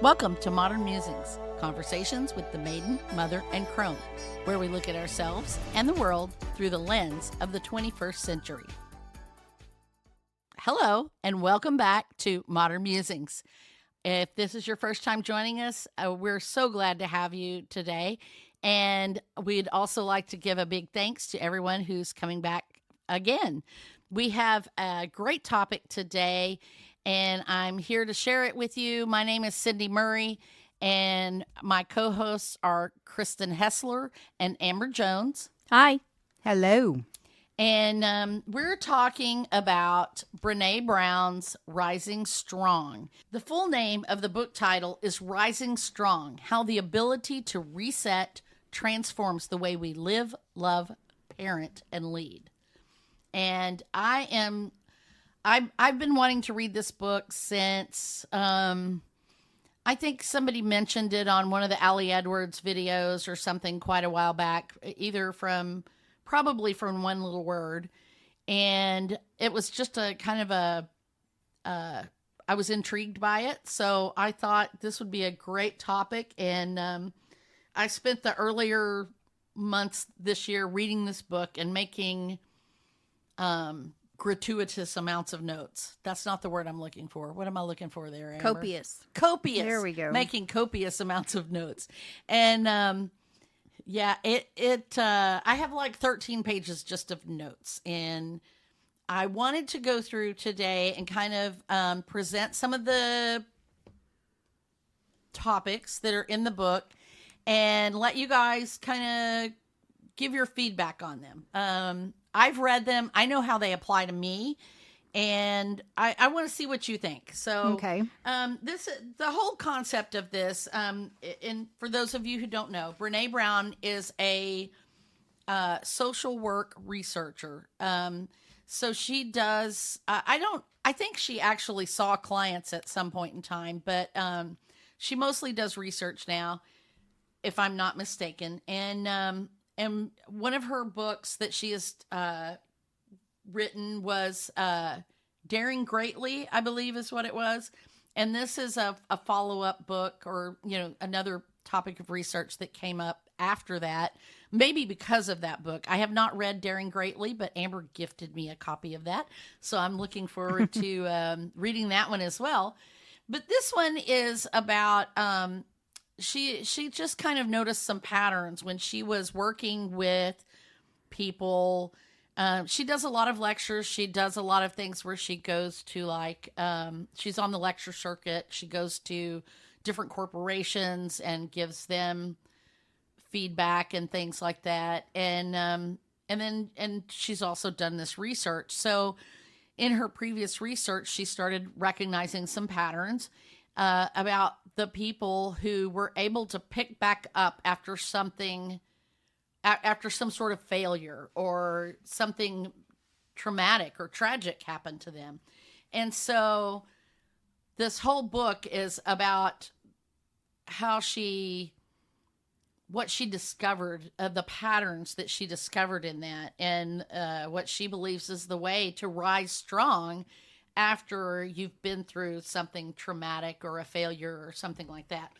Welcome to Modern Musings, conversations with the maiden, mother, and crone, where we look at ourselves and the world through the lens of the 21st century. Hello, and welcome back to Modern Musings. If this is your first time joining us, we're so glad to have you today. And we'd also like to give a big thanks to everyone who's coming back again. We have a great topic today, and I'm here to share it with you. My name is Cindy Murray, and my co-hosts are Kristen Hessler and Amber Jones. Hi. Hello. And we're talking about Brené Brown's Rising Strong. The full name of the book title is Rising Strong: How the Ability to Reset Transforms the Way We Live, Love, Parent, and Lead. And I've been wanting to read this book since, I think somebody mentioned it on one of the Allie Edwards videos or something quite a while back, probably from One Little Word. And it was just a kind of I was intrigued by it. So I thought this would be a great topic. And I spent the earlier months this year reading this book and making gratuitous amounts of notes. That's not the word I'm looking for. What am I looking for there, Amber? Copious. There we go. Making copious amounts of notes. And I have like 13 pages just of notes, and I wanted to go through today and kind of present some of the topics that are in the book and let you guys kind of give your feedback on them. I've read them. I know how they apply to me, and I want to see what you think. So, okay. The whole concept of this, and for those of you who don't know, Brené Brown is a social work researcher. So she does. I think she actually saw clients at some point in time, but she mostly does research now, if I'm not mistaken. And one of her books that she has written was Daring Greatly, I believe is what it was. And this is a follow-up book, or, another topic of research that came up after that, maybe because of that book. I have not read Daring Greatly, but Amber gifted me a copy of that. So I'm looking forward to reading that one as well. But this one is about... She just kind of noticed some patterns when she was working with people. She does a lot of lectures. She does a lot of things where she goes to she's on the lecture circuit. She goes to different corporations and gives them feedback and things like that. And she's also done this research. So in her previous research, she started recognizing some patterns about the people who were able to pick back up after some sort of failure or something traumatic or tragic happened to them. And so this whole book is about what she discovered, the patterns that she discovered in that, and what she believes is the way to rise strong after you've been through something traumatic or a failure or something like that.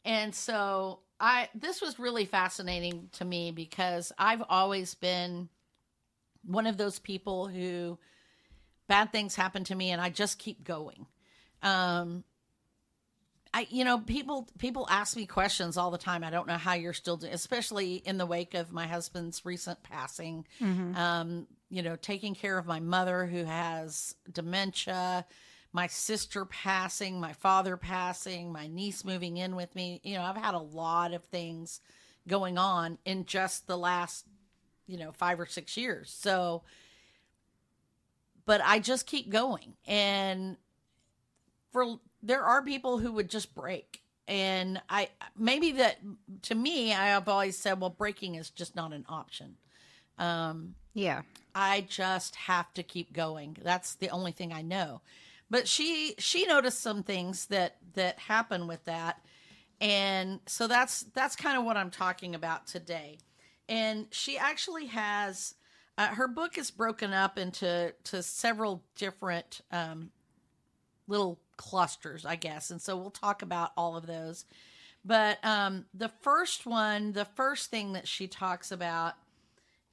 And so this was really fascinating to me because I've always been one of those people who bad things happen to me and I just keep going. People ask me questions all the time. I don't know how you're still doing, especially in the wake of my husband's recent passing. Mm-hmm. Taking care of my mother who has dementia, my sister passing, my father passing, my niece moving in with me. I've had a lot of things going on in just the last, 5 or 6 years. So, but I just keep going. And there are people who would just break. And to me, I have always said, well, breaking is just not an option. Yeah. I just have to keep going. That's the only thing I know. But she noticed some things that happen with that. And so that's kind of what I'm talking about today. And she actually has, her book is broken up into several different little clusters, I guess. And so we'll talk about all of those. But the first thing that she talks about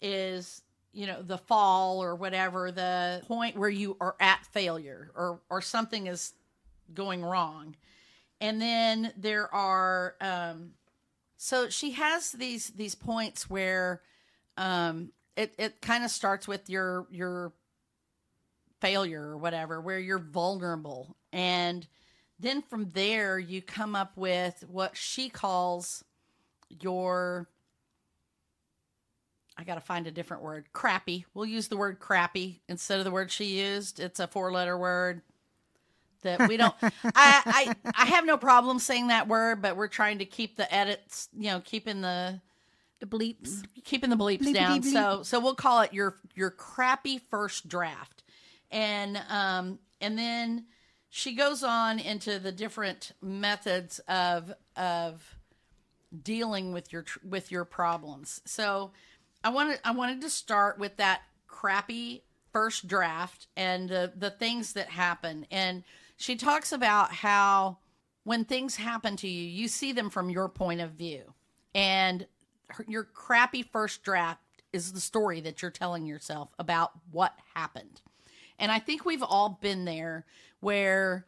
is, the fall or whatever, the point where you are at failure or something is going wrong. And then there are, so she has these points where it kind of starts with your failure or whatever, where you're vulnerable. And then from there, you come up with what she calls I got to find a different word, crappy. We'll use the word crappy instead of the word she used. It's a 4-letter word that we don't, I have no problem saying that word, but we're trying to keep the edits, keeping the bleeps down. Bleep. So we'll call it your crappy first draft. And then she goes on into the different methods of dealing with your problems. So I wanted to start with that crappy first draft and the things that happen. And she talks about how when things happen to you, you see them from your point of view. And your crappy first draft is the story that you're telling yourself about what happened. And I think we've all been there where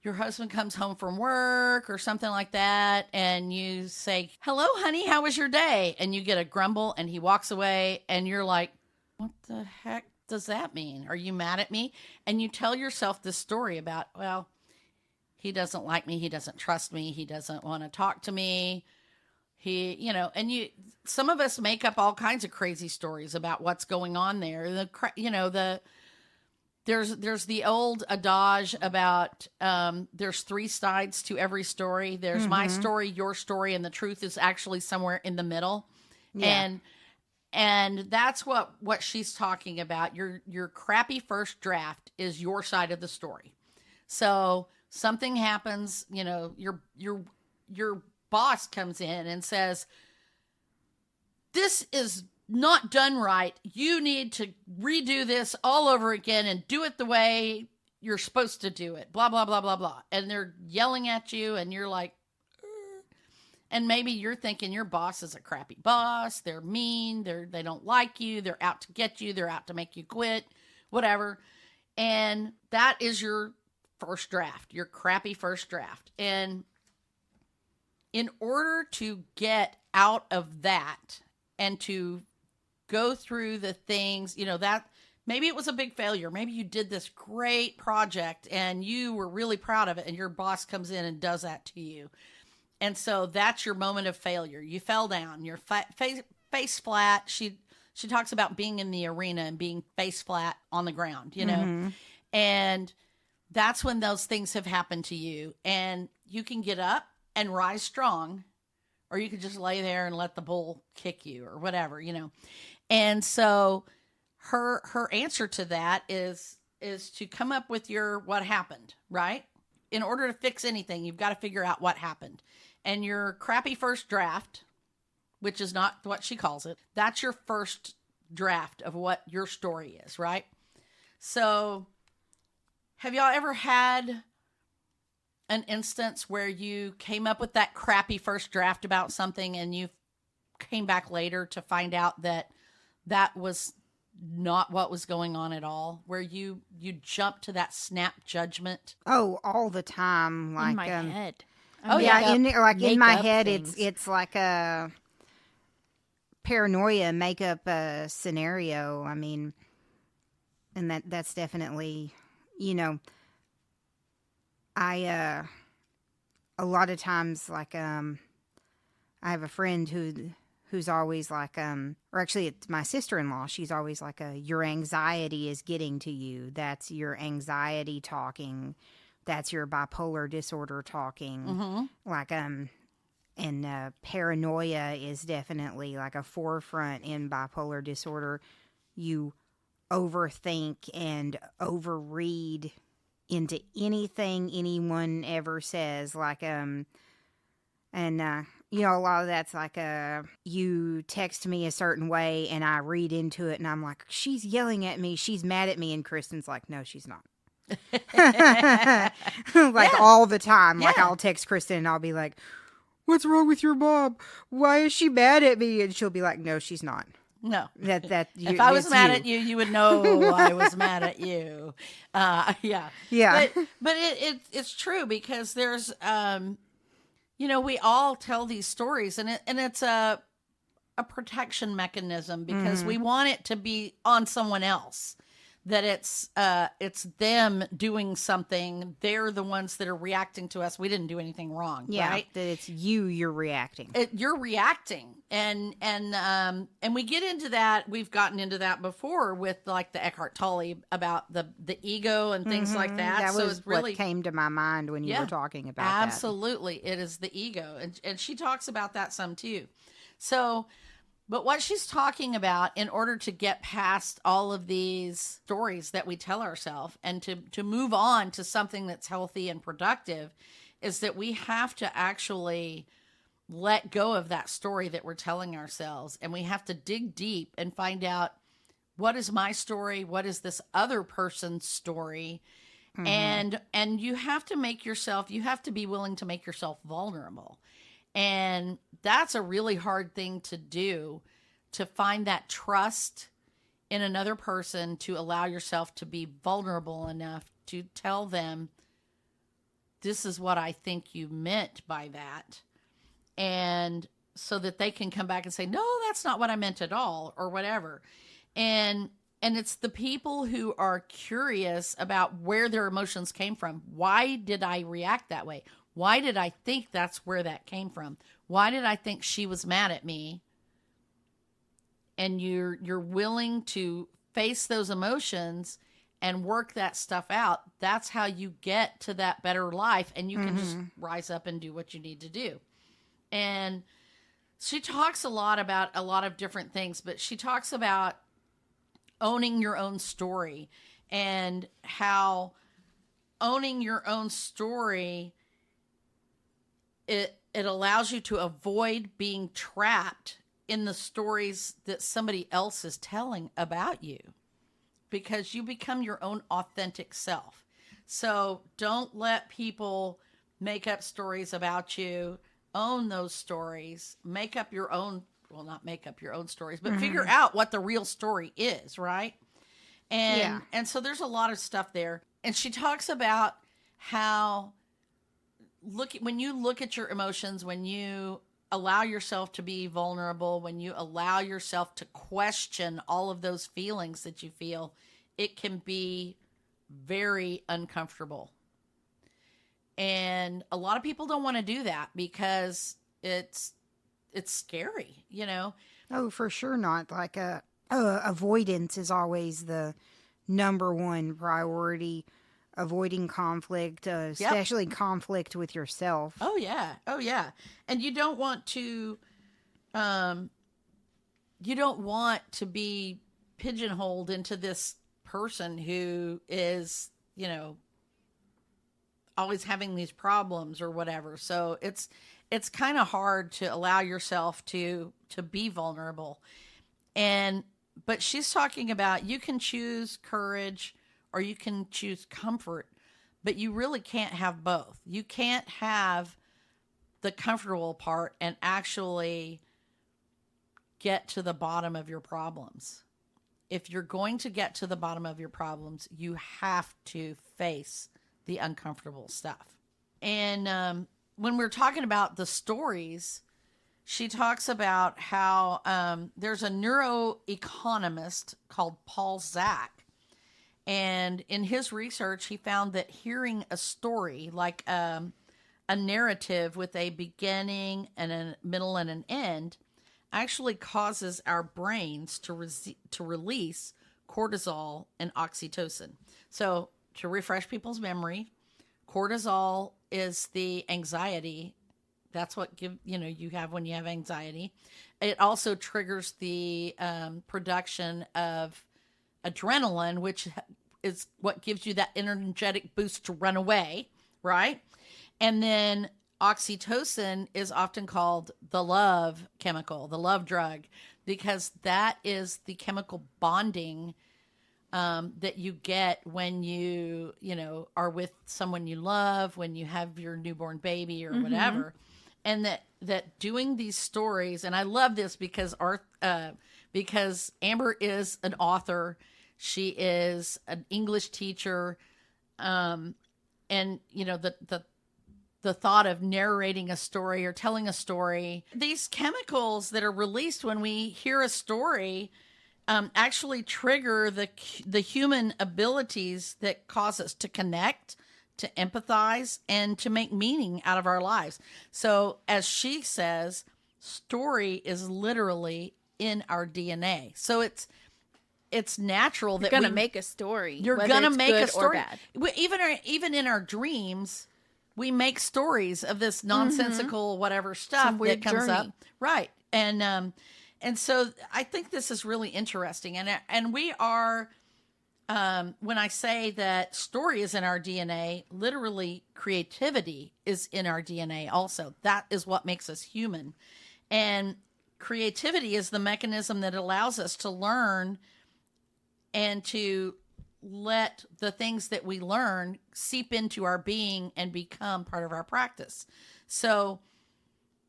your husband comes home from work or something like that, and you say, "Hello, honey, how was your day?" And you get a grumble, and he walks away, and you're like, "What the heck does that mean? Are you mad at me?" And you tell yourself this story about, well, he doesn't like me, he doesn't trust me, he doesn't want to talk to me. Some of us make up all kinds of crazy stories about what's going on there. There's the old adage about there's 3 sides to every story. There's my story, your story, and the truth is actually somewhere in the middle. Yeah. And that's what she's talking about. Your crappy first draft is your side of the story. So something happens, your boss comes in and says, "This is not done right. You need to redo this all over again and do it the way you're supposed to do it. Blah, blah, blah, blah, blah." And they're yelling at you and you're like, and maybe you're thinking your boss is a crappy boss. They're mean. They don't like you. They're out to get you. They're out to make you quit, whatever. And that is your first draft, your crappy first draft. And in order to get out of that and to go through the things, that maybe it was a big failure. Maybe you did this great project and you were really proud of it, and your boss comes in and does that to you. And so that's your moment of failure. You fell down, you're face flat. She talks about being in the arena and being face flat on the ground, and that's when those things have happened to you. And you can get up and rise strong, or you could just lay there and let the bull kick you or whatever, And so her answer to that is to come up with what happened, right? In order to fix anything, you've got to figure out what happened. And your crappy first draft, which is not what she calls it, that's your first draft of what your story is, right? So have y'all ever had an instance where you came up with that crappy first draft about something and you came back later to find out that was not what was going on at all, where you jumped to that snap judgment? Oh, all the time. Like in my head. In my head, things. it's like a paranoia makeup scenario. I mean, and that's definitely, I a lot of times, like I have a friend who's always like or actually it's my sister-in-law. She's always like your anxiety is getting to you. That's your anxiety talking. That's your bipolar disorder talking. Mm-hmm. Like and paranoia is definitely like a forefront in bipolar disorder. You overthink and overread into anything anyone ever says, like a lot of that's like you text me a certain way and I read into it and I'm like, she's yelling at me, she's mad at me, and Kristen's like, no, she's not. Like all the time. Like Yeah. I'll text Kristen and I'll be like, "What's wrong with your mom? Why is she mad at me?" And she'll be like, "No, she's not. No. If I was it's mad you." at you, you would know I was mad at you. Yeah. Yeah. But it's true because there's we all tell these stories, and it's a protection mechanism because we want it to be on someone else, that it's them doing something. They're the ones that are reacting to us. We didn't do anything wrong, Yeah, right? that it's you're reacting. You're reacting, and we get into that. We've gotten into that before with like the Eckhart Tolle about the ego and things like that. That So was it's really what came to my mind when you were talking about that. absolutely, it is the ego, and she talks about that some too. So, but what she's talking about, in order to get past all of these stories that we tell ourselves and to move on to something that's healthy and productive, is that we have to actually let go of that story that we're telling ourselves. And we have to dig deep and find out, what is my story? What is this other person's story? And you have to be willing to make yourself vulnerable. And that's a really hard thing to do, to find that trust in another person, to allow yourself to be vulnerable enough to tell them, this is what I think you meant by that. And so that they can come back and say, no, that's not what I meant at all, or whatever. And it's the people who are curious about where their emotions came from. Why did I react that way? Why did I think that's where that came from? Why did I think she was mad at me? And you're willing to face those emotions and work that stuff out. That's how you get to that better life, and you can just rise up and do what you need to do. And she talks a lot about a lot of different things, but she talks about owning your own story, and how owning your own story, it allows you to avoid being trapped in the stories that somebody else is telling about you, because you become your own authentic self. So don't let people make up stories about you. Own those stories. Make up your own, well, not make up your own stories, but figure out what the real story is, right? And so there's a lot of stuff there. And she talks about how when you look at your emotions, when you allow yourself to be vulnerable, when you allow yourself to question all of those feelings that you feel, it can be very uncomfortable. And a lot of people don't want to do that because it's scary, Oh, for sure not. Like avoidance is always the number one priority. Avoiding conflict, especially conflict with yourself. Oh yeah. And you don't want to be pigeonholed into this person who is, always having these problems or whatever. So it's kind of hard to allow yourself to be vulnerable. But she's talking about, you can choose courage or you can choose comfort, but you really can't have both. You can't have the comfortable part and actually get to the bottom of your problems. If you're going to get to the bottom of your problems, you have to face the uncomfortable stuff. And when we're talking about the stories, she talks about how there's a neuroeconomist called Paul Zak. And in his research, he found that hearing a story, like a narrative with a beginning and a middle and an end, actually causes our brains to release cortisol and oxytocin. So to refresh people's memory, cortisol is the anxiety. That's what you have when you have anxiety. It also triggers the production of adrenaline, which is what gives you that energetic boost to run away, right? And then oxytocin is often called the love chemical, the love drug, because that is the chemical bonding that you get when you know, are with someone you love, when you have your newborn baby or whatever. And that doing these stories, and I love this because because Amber is an author, she is an English teacher, and you know, the thought of narrating a story or telling a story, these chemicals that are released when we hear a story actually trigger the human abilities that cause us to connect, to empathize, and to make meaning out of our lives. So, as she says, story is literally in our DNA. So it's natural that you're gonna make a story. You're whether gonna it's make good a story. or bad. Even in our dreams, we make stories of this nonsensical whatever stuff Some weird that comes journey. up, right? And so I think this is really interesting, and we are. When I say that story is in our DNA, literally creativity is in our DNA also. That is what makes us human. And creativity is the mechanism that allows us to learn and to let the things that we learn seep into our being and become part of our practice. So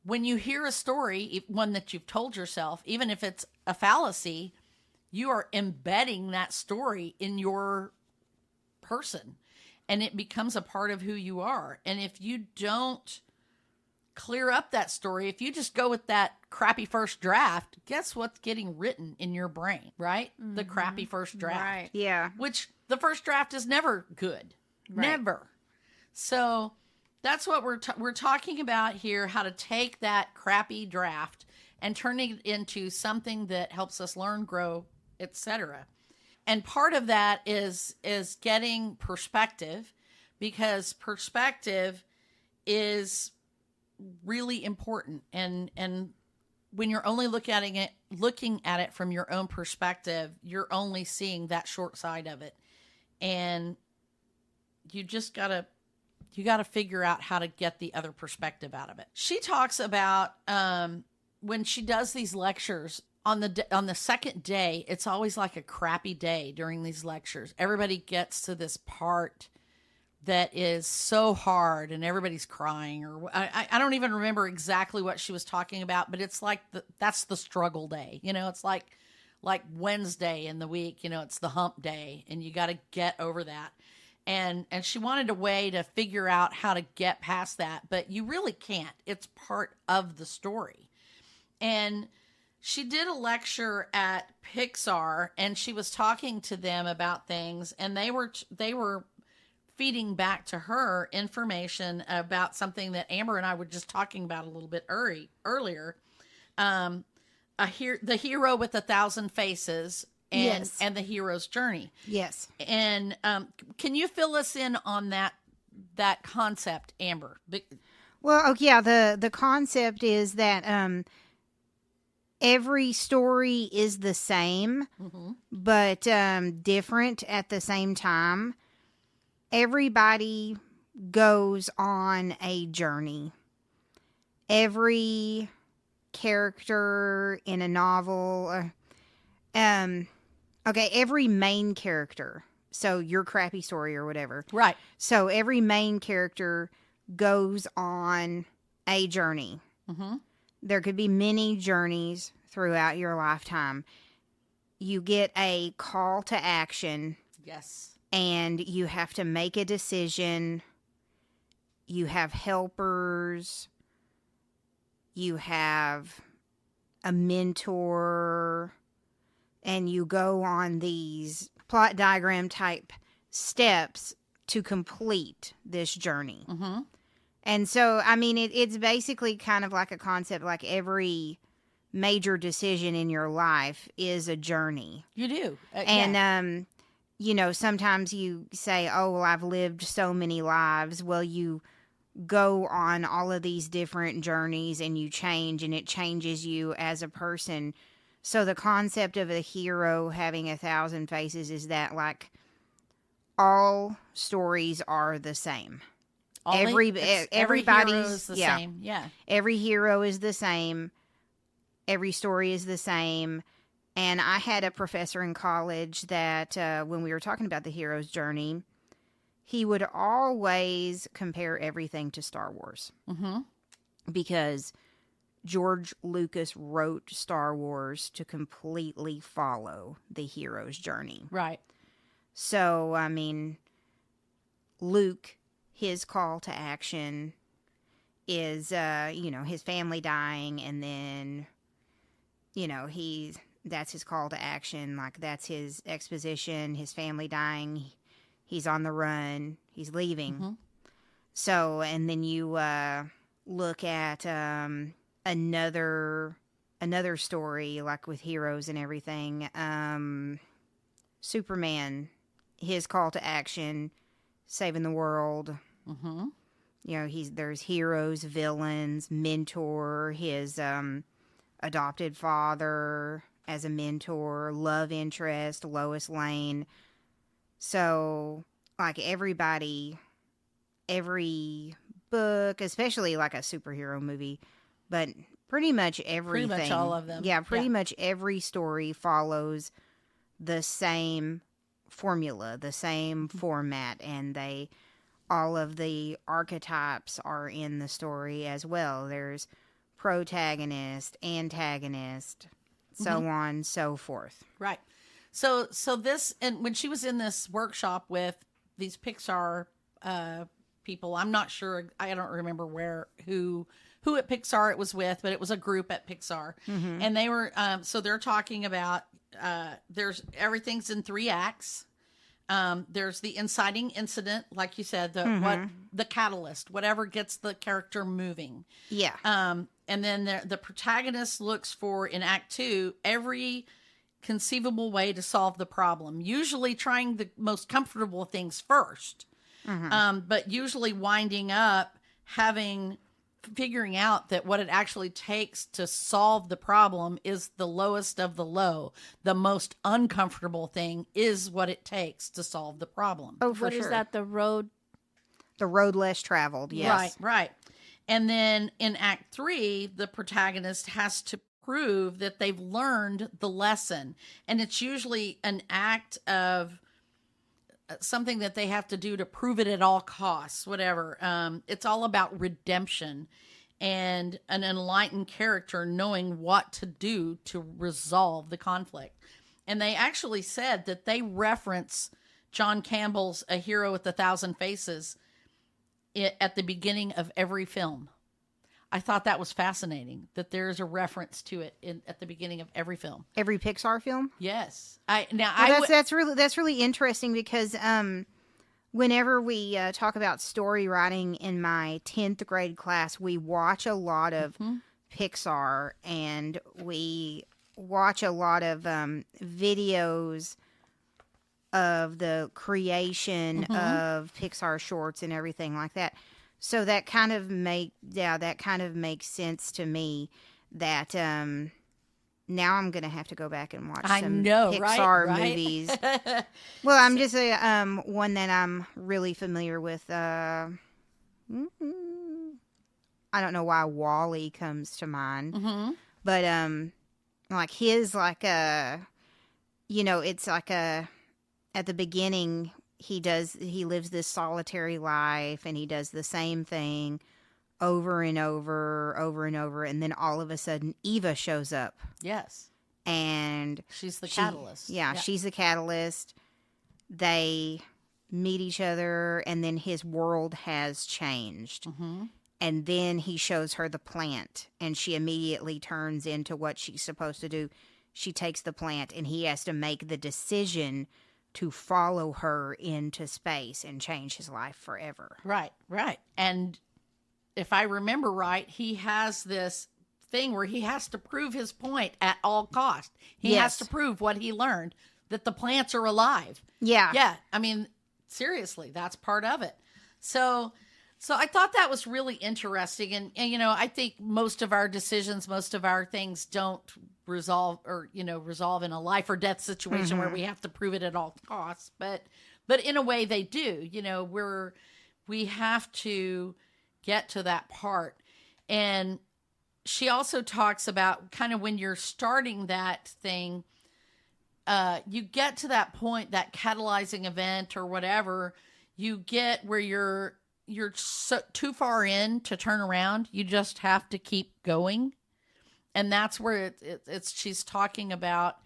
when you hear a story, one that you've told yourself, even if it's a fallacy, you are embedding that story in your person and it becomes a part of who you are. And if you don't clear up that story, if you just go with that crappy first draft, guess what's getting written in your brain, right? The crappy first draft. Right. Yeah. Which the first draft is never good. Right. Never. So that's what we're talking about here, how to take that crappy draft and turn it into something that helps us learn, grow, etc. And part of that is getting perspective, because perspective is really important. And when you're only looking at it from your own perspective, you're only seeing that short side of it. And you just gotta figure out how to get the other perspective out of it. She talks about when she does these lectures, on the second day, it's always like a crappy day during these lectures. Everybody gets to this part that is so hard and everybody's crying, or I don't even remember exactly what she was talking about, but it's like that's the struggle day. You know, it's like Wednesday in the week, you know, it's the hump day and you got to get over that. And she wanted a way to figure out how to get past that, but you really can't. It's part of the story. And she did a lecture at Pixar, and she was talking to them about things, and they were feeding back to her information about something that Amber and I were just talking about a little bit earlier. The hero with 1,000 faces, and the hero's journey. Yes. And can you fill us in on that concept, Amber? Well, yeah, the concept is that every story is the same, but different at the same time. Everybody goes on a journey. Every character in a novel, every main character. So your crappy story or whatever. Right. So every main character goes on a journey. Mm-hmm. There could be many journeys throughout your lifetime. You get a call to action. Yes. And you have to make a decision. You have helpers. You have a mentor. And you go on these plot diagram type steps to complete this journey. Mm-hmm. And so, I mean, it's basically kind of like a concept, like every major decision in your life is a journey. You do. And, you know, sometimes you say, oh, well, I've lived so many lives. Well, you go on all of these different journeys and you change, and it changes you as a person. So the concept of a hero having 1,000 faces is that, like, all stories are the same. Everybody's is the same. Yeah. Every hero is the same. Every story is the same. And I had a professor in college that when we were talking about the hero's journey, he would always compare everything to Star Wars. Mm-hmm. Because George Lucas wrote Star Wars to completely follow the hero's journey. Right. So, I mean, Luke, his call to action is, his family dying, and then, that's his call to action. Like, that's his exposition, his family dying, he's on the run, he's leaving. Mm-hmm. So, and then you look at another story, like with heroes and everything. Superman, his call to action, saving the world. Mm-hmm. There's heroes, villains, mentor, his adopted father as a mentor, love interest, Lois Lane. So, like, every book, especially like a superhero movie, but pretty much everything. Pretty much all of them. Yeah, pretty much every story follows the same formula, the same format, and all of the archetypes are in the story as well. There's protagonist, antagonist, so on, so forth. Right. So this, and when she was in this workshop with these Pixar people, I'm not sure, I don't remember who at Pixar it was with, but it was a group at Pixar. Mm-hmm. And they were, so they're talking about, everything's in 3 acts. There's the inciting incident, like you said, the catalyst, whatever gets the character moving. Yeah. And then the protagonist looks for, in Act 2, every conceivable way to solve the problem, usually trying the most comfortable things first. But usually winding up figuring out that what it actually takes to solve the problem is the lowest of the low. The most uncomfortable thing is what it takes to solve the problem. Oh, for What sure. is that? The road? The road less traveled, yes. Right. And then in Act 3, the protagonist has to prove that they've learned the lesson. And it's usually an act of something that they have to do to prove it at all costs, whatever. It's all about redemption and an enlightened character knowing what to do to resolve the conflict. And they actually said that they reference John Campbell's A Hero with 1,000 Faces at the beginning of every film. I thought that was fascinating, that there's a reference to it at the beginning of every film. Every Pixar film? Yes. That's really interesting because whenever we talk about story writing in my 10th grade class, we watch a lot of Pixar, and we watch a lot of videos of the creation of Pixar shorts and everything like that. So that kind of makes sense to me that now I'm going to have to go back and watch some Pixar movies. Well, I'm just one that I'm really familiar with. I don't know why WALL-E comes to mind, but like his it's like at the beginning. He lives this solitary life, and he does the same thing over and over, and then all of a sudden Eva shows up. Yes. And she's the catalyst. Yeah, she's the catalyst. They meet each other, and then his world has changed. And then he shows her the plant, and she immediately turns into what she's supposed to do. She takes the plant, and he has to make the decision to follow her into space and change his life forever. Right. And if I remember right, he has this thing where he has to prove his point at all cost. He has to prove what he learned, that the plants are alive. Yeah. I mean, seriously, that's part of it. So I thought that was really interesting. And I think most of our decisions, most of our things don't resolve in a life or death situation where we have to prove it at all costs. But in a way they do, we have to get to that part. And she also talks about kind of when you're starting that thing, you get to that point, that catalyzing event or whatever, you get where you're so, too far in to turn around. You just have to keep going. And that's where it's she's talking about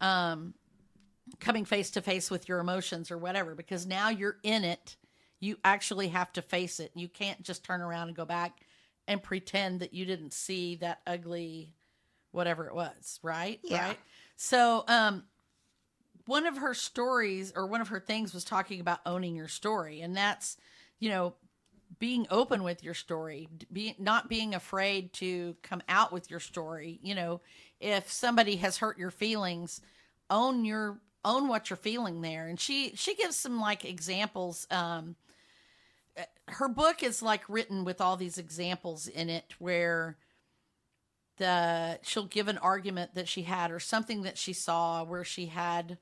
coming face to face with your emotions or whatever, because now you're in it. You actually have to face it. You can't just turn around and go back and pretend that you didn't see that ugly whatever it was, right? Yeah. Right. So one of her stories, or one of her things, was talking about owning your story. And that's, being open with your story, not being afraid to come out with your story. If somebody has hurt your feelings, own what you're feeling there. And she gives some like examples. Her book is like written with all these examples in it where she'll give an argument that she had or something that she saw where she had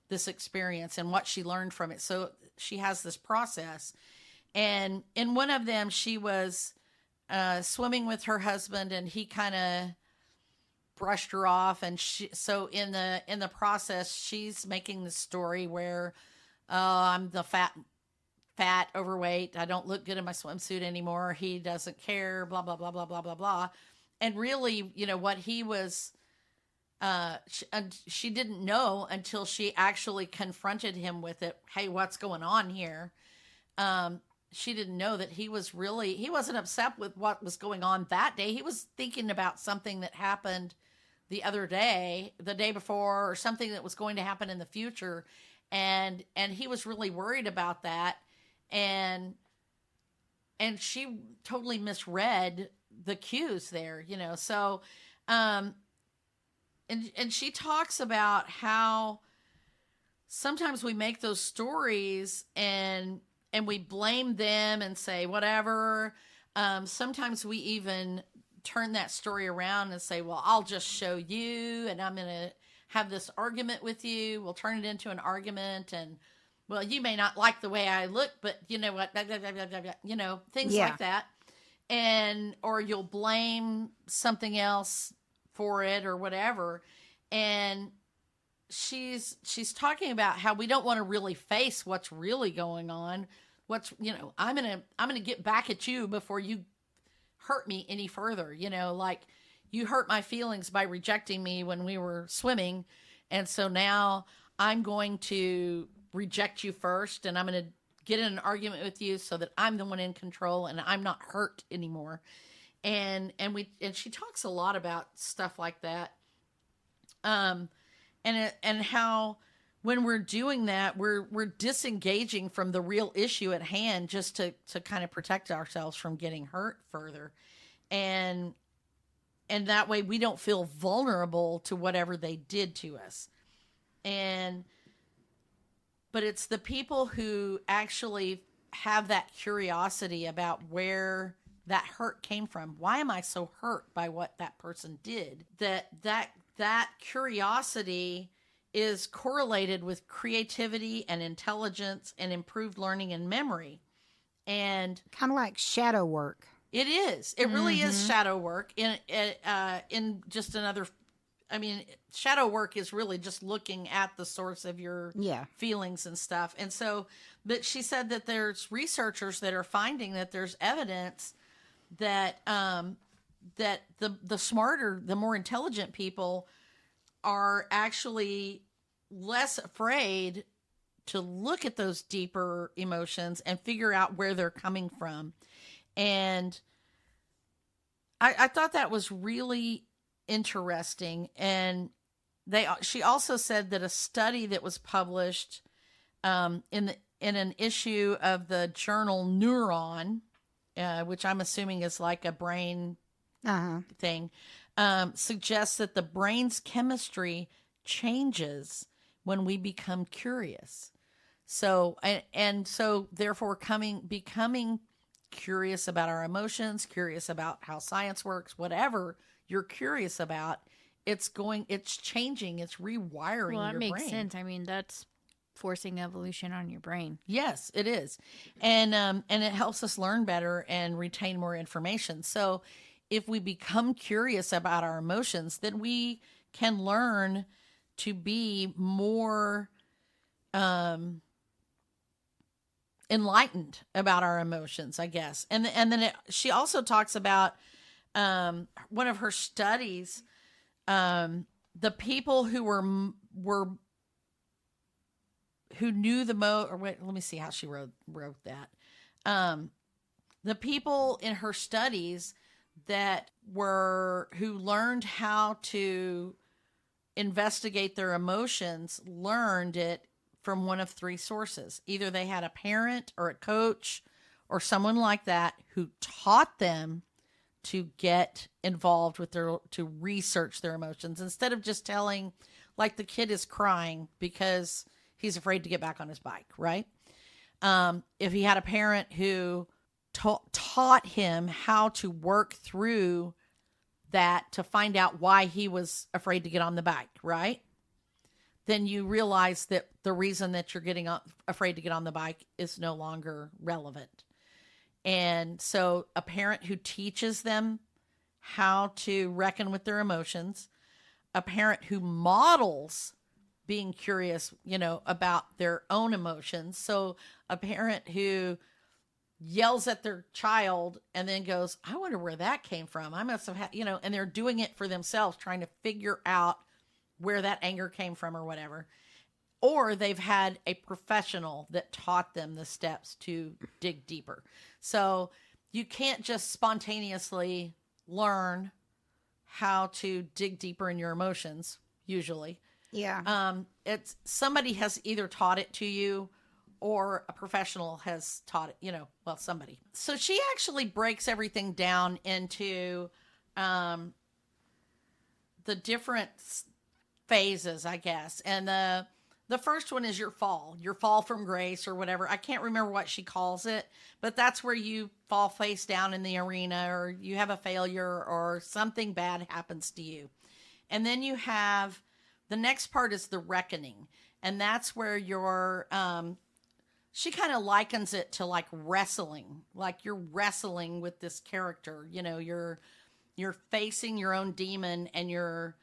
this experience and what she learned from it. So she has this process. And in one of them, she was swimming with her husband, and he kind of brushed her off. And so in the process, she's making the story where I'm the fat, overweight. I don't look good in my swimsuit anymore. He doesn't care. Blah blah blah blah blah blah blah. And really, what he was, she didn't know until she actually confronted him with it. Hey, what's going on here? She didn't know that he wasn't upset with what was going on that day. He was thinking about something that happened the other day, the day before, or something that was going to happen in the future. And he was really worried about that. And she totally misread the cues there, so, and she talks about how sometimes we make those stories and we blame them and say whatever. Sometimes we even turn that story around and say, well, I'll just show you, and I'm going to have this argument with you. We'll turn it into an argument, and well, you may not like the way I look, but you know what, blah, blah, blah, blah, blah, things like that. Or you'll blame something else for it or whatever. And she's talking about how we don't want to really face what's really going on. I'm going to get back at you before you hurt me any further. Like you hurt my feelings by rejecting me when we were swimming. And so now I'm going to reject you first, and I'm going to get in an argument with you so that I'm the one in control and I'm not hurt anymore. And she talks a lot about stuff like that. And how when we're doing that, we're disengaging from the real issue at hand just to kind of protect ourselves from getting hurt further. And that way we don't feel vulnerable to whatever they did to us. But it's the people who actually have that curiosity about where that hurt came from. Why am I so hurt by what that person did? That curiosity is correlated with creativity and intelligence and improved learning and memory. And kind of like shadow work. It is. It really is shadow work. In just another, shadow work is really just looking at the source of your feelings and stuff. And so, but she said that there's researchers that are finding that there's evidence that that the smarter, the more intelligent people are actually less afraid to look at those deeper emotions and figure out where they're coming from. And I thought that was really interesting. And she also said that a study that was published in an issue of the journal Neuron, which I'm assuming is like a brain thing, suggests that the brain's chemistry changes when we become curious. So so therefore becoming curious about our emotions, curious about how science works, whatever you're curious about, it's changing, it's rewiring your brain. Well, that makes sense. That's forcing evolution on your brain. Yes, it is. And it helps us learn better and retain more information. So if we become curious about our emotions, then we can learn to be more enlightened about our emotions, I guess. And then she also talks about one of her studies, the people who were who knew the most, or wait, let me see how she wrote that. The people in her studies who learned how to investigate their emotions learned it from one of three sources. Either they had a parent or a coach or someone like that who taught them to get involved with to research their emotions, instead of just telling, like, the kid is crying because he's afraid to get back on his bike, right? If he had a parent who taught him how to work through that to find out why he was afraid to get on the bike, right? Then you realize that the reason that you're getting afraid to get on the bike is no longer relevant. And so a parent who teaches them how to reckon with their emotions, a parent who models being curious, about their own emotions. So a parent who yells at their child and then goes, I wonder where that came from. I must have had, and they're doing it for themselves, trying to figure out where that anger came from or whatever. Or they've had a professional that taught them the steps to dig deeper. So you can't just spontaneously learn how to dig deeper in your emotions, usually. Yeah. It's somebody has either taught it to you or a professional has taught it, somebody. So she actually breaks everything down into the different phases, I guess. And the first one is your fall from grace or whatever. I can't remember what she calls it, but that's where you fall face down in the arena, or you have a failure or something bad happens to you. And then you have the next part is the reckoning. And that's where she kind of likens it to like wrestling, like you're wrestling with this character, you're facing your own demon and you're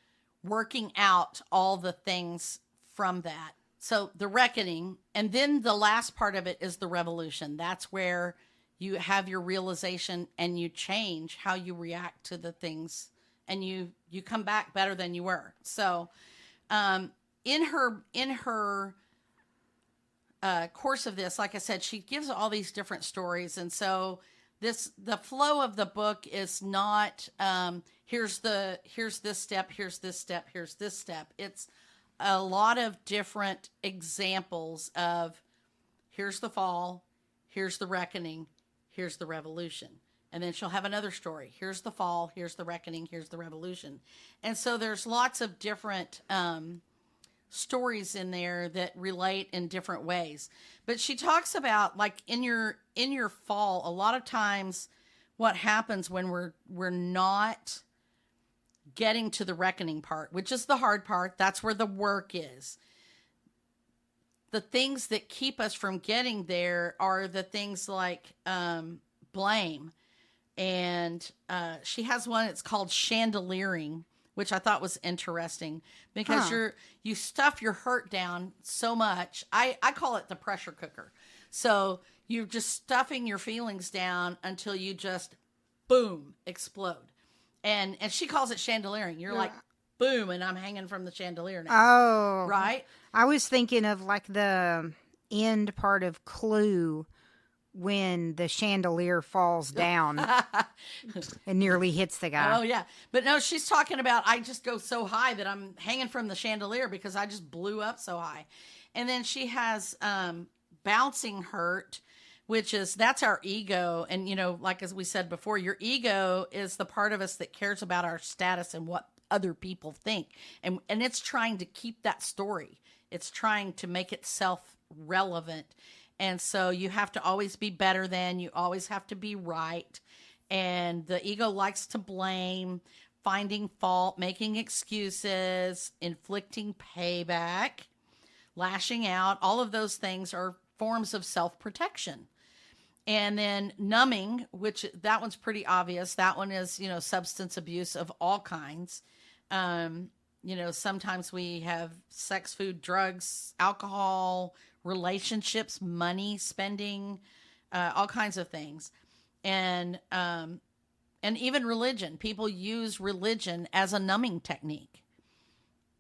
working out all the things from that. So the reckoning, and then the last part of it is the revolution. That's where you have your realization and you change how you react to the things, and you come back better than you were. So in her course of this, like I said, she gives all these different stories. And so the flow of the book is not, here's this step, here's this step, here's this step. It's a lot of different examples of here's the fall, here's the reckoning, here's the revolution. And then she'll have another story. Here's the fall, here's the reckoning, here's the revolution. And so there's lots of different stories in there that relate in different ways. But she talks about, like, in your fall, a lot of times what happens when we're not getting to the reckoning part, which is the hard part, that's where the work is. The things that keep us from getting there are the things like blame. And she has one, it's called chandeliering, which I thought was interesting because you stuff your hurt down so much. I call it the pressure cooker. So you're just stuffing your feelings down until you just, boom, explode. And she calls it chandeliering. You're like, boom, and I'm hanging from the chandelier now. Oh. Right? I was thinking of like the end part of Clue when the chandelier falls down and nearly hits the guy. Oh, yeah. But no, she's talking about I just go so high that I'm hanging from the chandelier because I just blew up so high. And then she has bouncing hurt, that's our ego. And, like as we said before, your ego is the part of us that cares about our status and what other people think. And it's trying to keep that story. It's trying to make itself relevant. And so you have to always be better than, you always have to be right. And the ego likes to blame, finding fault, making excuses, inflicting payback, lashing out. All of those things are forms of self-protection. And then numbing, which that one's pretty obvious. That one is, substance abuse of all kinds. sometimes we have sex, food, drugs, alcohol, relationships, money, spending, all kinds of things. And even religion. People use religion as a numbing technique.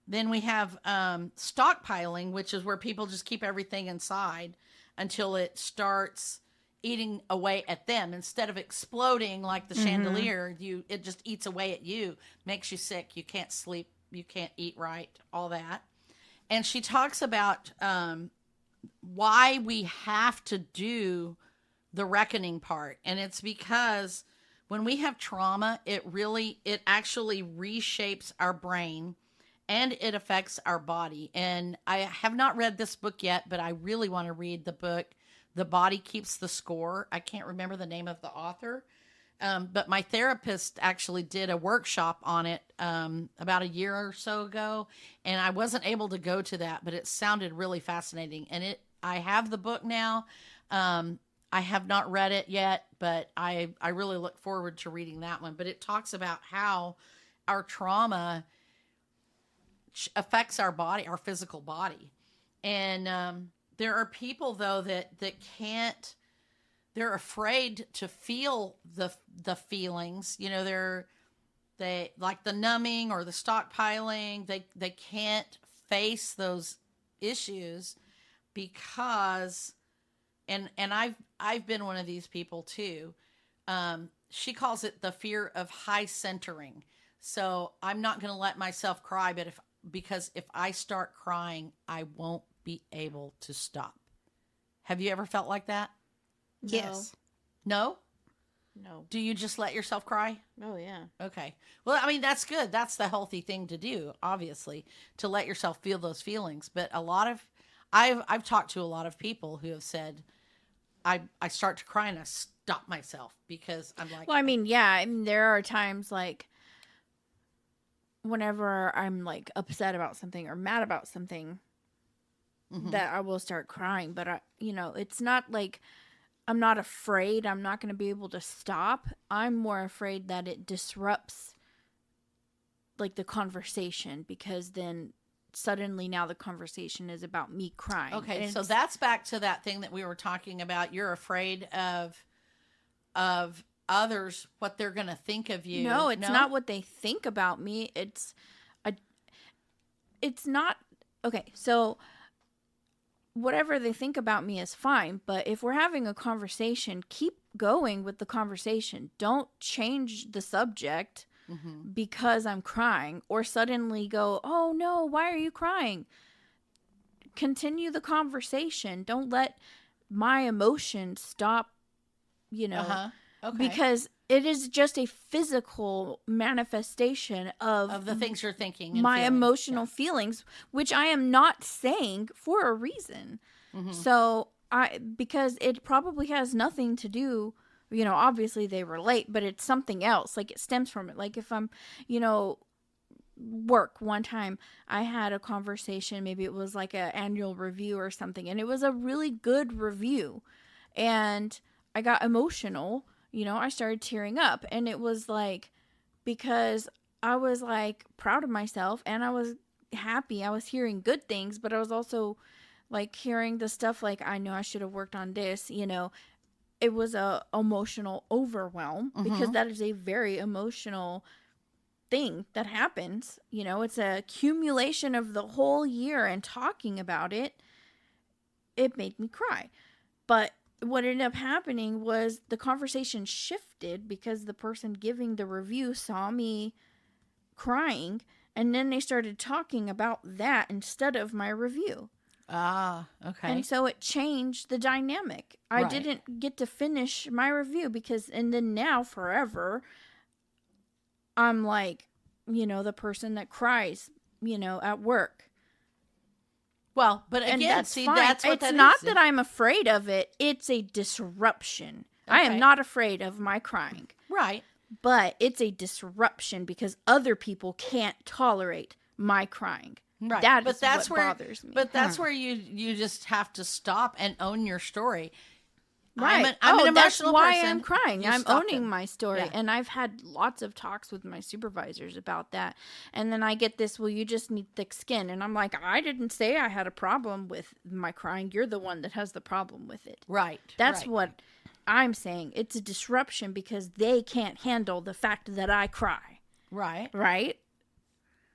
Then we have stockpiling, which is where people just keep everything inside until it starts eating away at them. Instead of exploding like the chandelier, it just eats away at you, makes you sick. You can't sleep. You can't eat right, all that. And she talks about why we have to do the reckoning part. And it's because when we have trauma, it actually reshapes our brain and it affects our body. And I have not read this book yet, but I really want to read the book, The Body Keeps the Score. I can't remember the name of the author. But my therapist actually did a workshop on it about a year or so ago, and I wasn't able to go to that, but it sounded really fascinating. And I have the book now. I have not read it yet, but I really look forward to reading that one. But it talks about how our trauma affects our body, our physical body. And there are people, though, that can't. They're afraid to feel the feelings. They like the numbing or the stockpiling. They can't face those issues because, and I've been one of these people too. She calls it the fear of high centering. So I'm not going to let myself cry, because if I start crying, I won't be able to stop. Have you ever felt like that? Yes. No? No. Do you just let yourself cry? Oh, yeah. Okay. Well, I mean, that's good. That's the healthy thing to do, obviously, to let yourself feel those feelings. But I've talked to a lot of people who have said, I start to cry and I stop myself because I'm like... Well, I mean, yeah. I mean, there are times like whenever I'm like upset about something or mad about something that I will start crying. But, it's not like... I'm not afraid I'm not going to be able to stop. I'm more afraid that it disrupts like the conversation, because then suddenly now the conversation is about me crying. Okay, so that's back to that thing that we were talking about. You're afraid of others, what they're going to think of you. No, it's not what they think about me. It's not. Okay, so whatever they think about me is fine, but if we're having a conversation, keep going with the conversation. Don't change the subject because I'm crying, or suddenly go, oh no, why are you crying? Continue the conversation. Don't let my emotion stop, Okay. because it is just a physical manifestation of the things you're thinking and my feeling. emotional feelings, which I am not saying for a reason. So because it probably has nothing to do, obviously they relate, but it's something else. Like it stems from it. Like if I'm, work one time, I had a conversation, maybe it was like an annual review or something, and it was a really good review, and I got emotional. I started tearing up, and it was like, because I was like proud of myself and I was happy. I was hearing good things, but I was also like hearing the stuff like, I know I should have worked on this, It was a emotional overwhelm, because that is a very emotional thing that happens. It's a accumulation of the whole year, and talking about it made me cry. But what ended up happening was the conversation shifted because the person giving the review saw me crying, and then they started talking about that instead of my review. Ah, okay. And so it changed the dynamic. I didn't get to finish my review and then now forever, I'm like, the person that cries, at work. Well, but again, that's see, fine. that's what it's that not is. that I'm afraid of it. It's a disruption. I Okay. am not afraid of my crying. Right. But it's a disruption because other people can't tolerate my crying. Right. That but is that's what where, bothers me. But that's where you just have to stop and own your story. Right. I'm an that's emotional why person. I'm crying. You I'm stopped owning him. my story. Yeah. And I've had lots of talks with my supervisors about that. And then I get this, well, you just need thick skin. And I'm like, I didn't say I had a problem with my crying. You're the one that has the problem with it. Right. That's right. what I'm saying. It's a disruption because they can't handle the fact that I cry. Right. Right?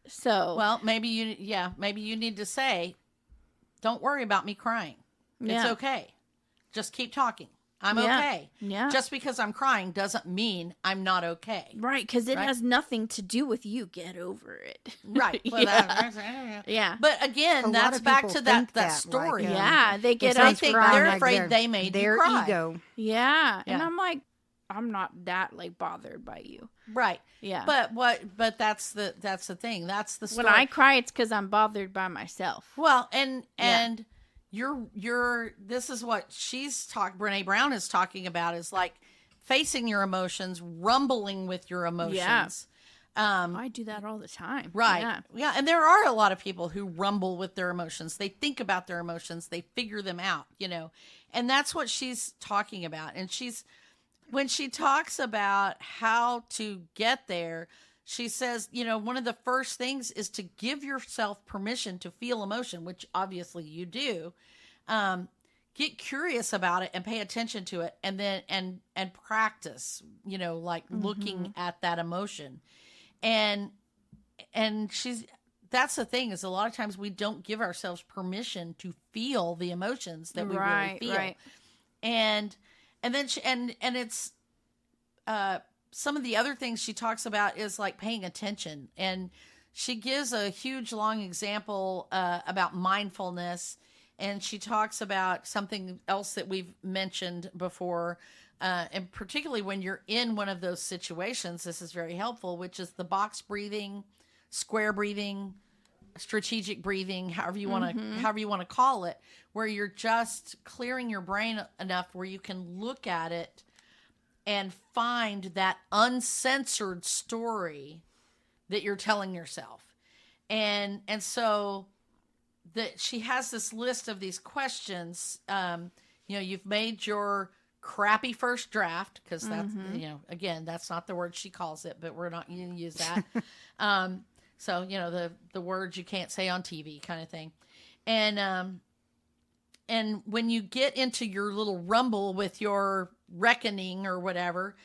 So. Well, maybe you need to say, don't worry about me crying. It's okay. Just keep talking. I'm okay. Yeah. Just because I'm crying doesn't mean I'm not okay. Right, because it has nothing to do with you. Get over it. Right. Well, Yeah. But again, that's back to that story. Like, Yeah, they get They us think crying. they're like afraid they made their you cry. ego. Yeah. And Yeah. I'm like, I'm not that like bothered by you. Right. Yeah. But that's the thing. That's the story. When I cry, it's because I'm bothered by myself. Well, and you're this is what Brené Brown is talking about, is like facing your emotions, rumbling with your emotions. I do that all the time. Right. Yeah. And there are a lot of people who rumble with their emotions. They think about their emotions, they figure them out, and that's what she's talking about. And when she talks about how to get there, she says, one of the first things is to give yourself permission to feel emotion, which obviously you do. Get curious about it and pay attention to it, and then and practice, like looking at that emotion. And that's the thing, is a lot of times we don't give ourselves permission to feel the emotions that we really feel. Right. And then it's some of the other things she talks about is like paying attention. And she gives a huge long example about mindfulness. And she talks about something else that we've mentioned before. And particularly when you're in one of those situations, this is very helpful, which is the box breathing, square breathing, strategic breathing, however you want to call it, where you're just clearing your brain enough where you can look at it and find that uncensored story that you're telling yourself. And so that she has this list of these questions. You've made your crappy first draft, because that's, again, that's not the word she calls it, but we're not going to use that. So, the words you can't say on TV kind of thing. And when you get into your little rumble with your reckoning or whatever,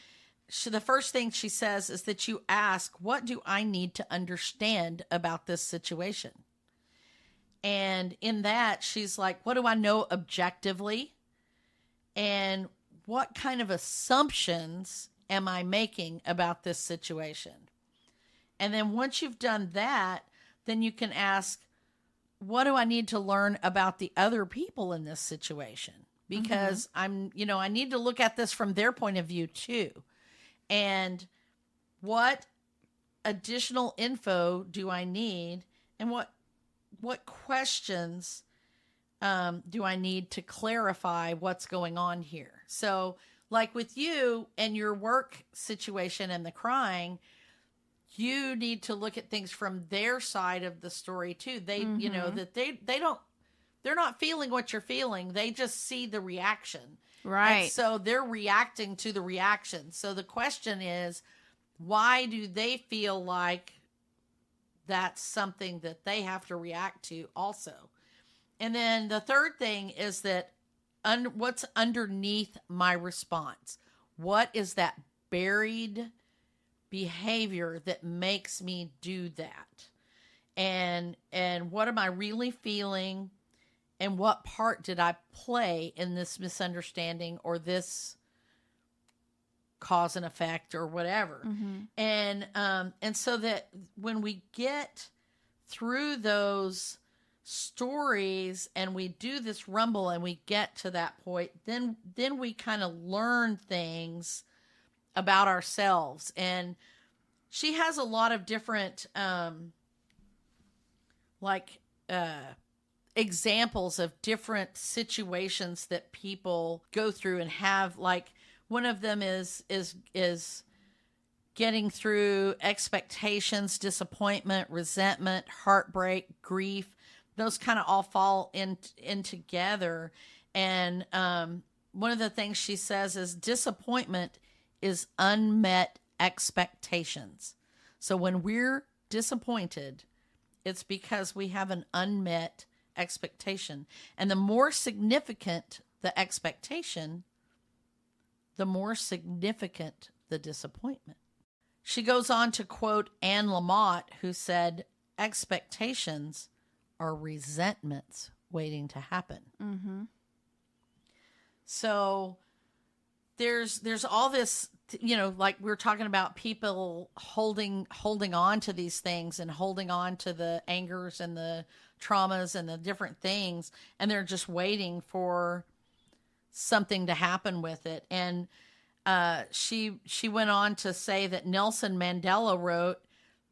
the first thing she says is that you ask, what do I need to understand about this situation? And in that, she's like, what do I know objectively? And what kind of assumptions am I making about this situation? And then once you've done that, then you can ask, what do I need to learn about the other people in this situation? Because I need to look at this from their point of view too. And what additional info do I need? And what questions do I need to clarify what's going on here? So like with you and your work situation and the crying, you need to look at things from their side of the story too. They, that they're not feeling what you're feeling. They just see the reaction. Right. And so they're reacting to the reaction. So the question is, why do they feel like that's something that they have to react to also? And then the third thing is that what's underneath my response? What is that buried behavior that makes me do that? And what am I really feeling? And what part did I play in this misunderstanding or this cause and effect or whatever? And so that when we get through those stories and we do this rumble and we get to that point, then we kind of learn things about ourselves. And she has a lot of different examples of different situations that people go through and have. Like one of them is getting through expectations, disappointment, resentment, heartbreak, grief. Those kind of all fall in together. And one of the things she says is disappointment is unmet expectations. So when we're disappointed, it's because we have an unmet expectation. And the more significant the expectation, the more significant the disappointment. She goes on to quote Anne Lamott, who said, expectations are resentments waiting to happen. Mm-hmm. So there's all this, like we're talking about people holding on to these things and holding on to the angers and the traumas and the different things, and they're just waiting for something to happen with it. And she went on to say that Nelson Mandela wrote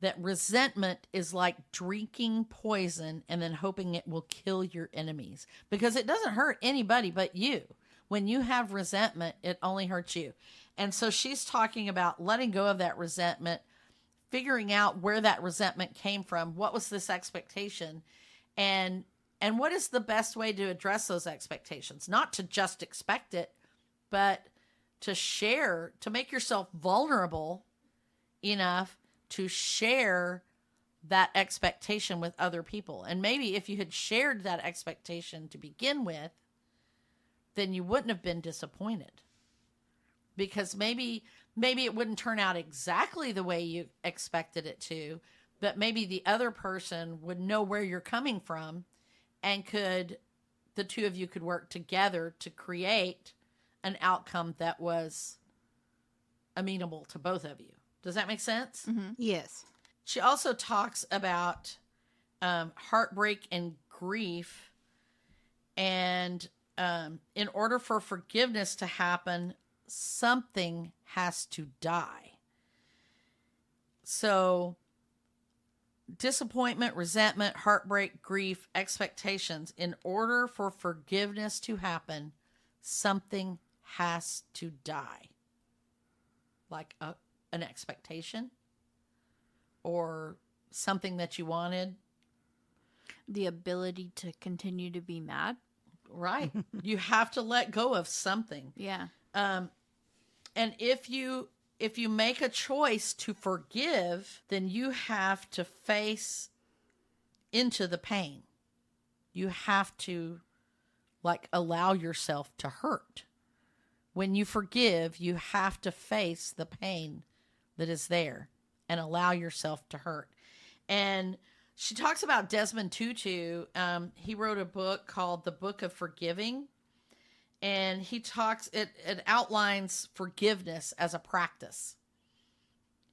that resentment is like drinking poison and then hoping it will kill your enemies, because it doesn't hurt anybody but you. When you have resentment, it only hurts you. And so she's talking about letting go of that resentment, figuring out where that resentment came from. What was this expectation? And what is the best way to address those expectations? Not to just expect it, but to share, to make yourself vulnerable enough to share that expectation with other people. And maybe if you had shared that expectation to begin with, then you wouldn't have been disappointed, because maybe it wouldn't turn out exactly the way you expected it to, but maybe the other person would know where you're coming from, and the two of you could work together to create an outcome that was amenable to both of you. Does that make sense? Mm-hmm. Yes. She also talks about heartbreak and grief, and in order for forgiveness to happen, something has to die. So disappointment, resentment, heartbreak, grief, expectations. In order for forgiveness to happen, something has to die. Like an expectation or something that you wanted. The ability to continue to be mad. Right. You have to let go of something. Yeah. And if you make a choice to forgive, then you have to face into the pain. You have to allow yourself to hurt. When you forgive, you have to face the pain that is there and allow yourself to hurt. And she talks about Desmond Tutu. He wrote a book called The Book of Forgiving. And it outlines forgiveness as a practice.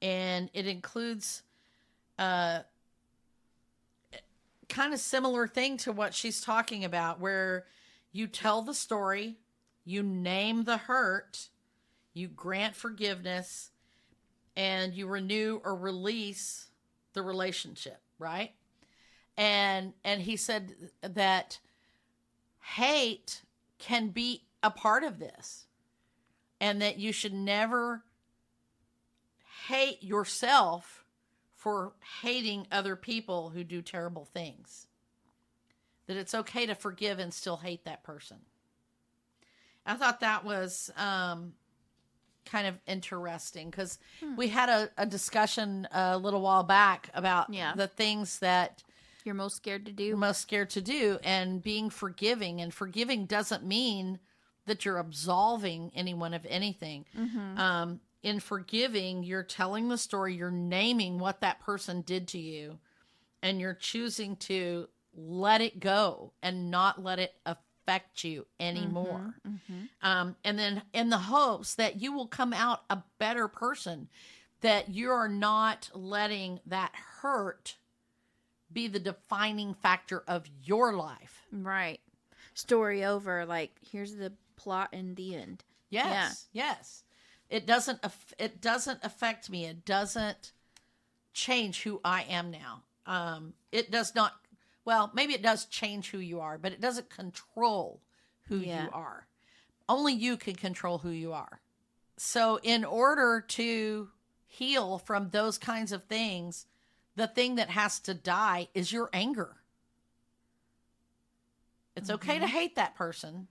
And it includes kind of similar thing to what she's talking about, where you tell the story, you name the hurt, you grant forgiveness, and you renew or release the relationship, right? And he said that hate can be a part of this, and that you should never hate yourself for hating other people who do terrible things. That it's okay to forgive and still hate that person. I thought that was kind of interesting, because we had a discussion a little while back about the things that you're most scared to do. And being forgiving. And forgiving doesn't mean that you're absolving anyone of anything. Mm-hmm. In forgiving, you're telling the story, you're naming what that person did to you, and you're choosing to let it go and not let it affect you anymore. Mm-hmm. And then in the hopes that you will come out a better person, that you're not letting that hurt be the defining factor of your life. Right. Story over. Like, here's the plot in the end. Yes. Yeah. Yes. It doesn't affect me. It doesn't change who I am now. It does not. Well, maybe it does change who you are, but it doesn't control who you are. Only you can control who you are. So in order to heal from those kinds of things, the thing that has to die is your anger. It's okay to hate that person.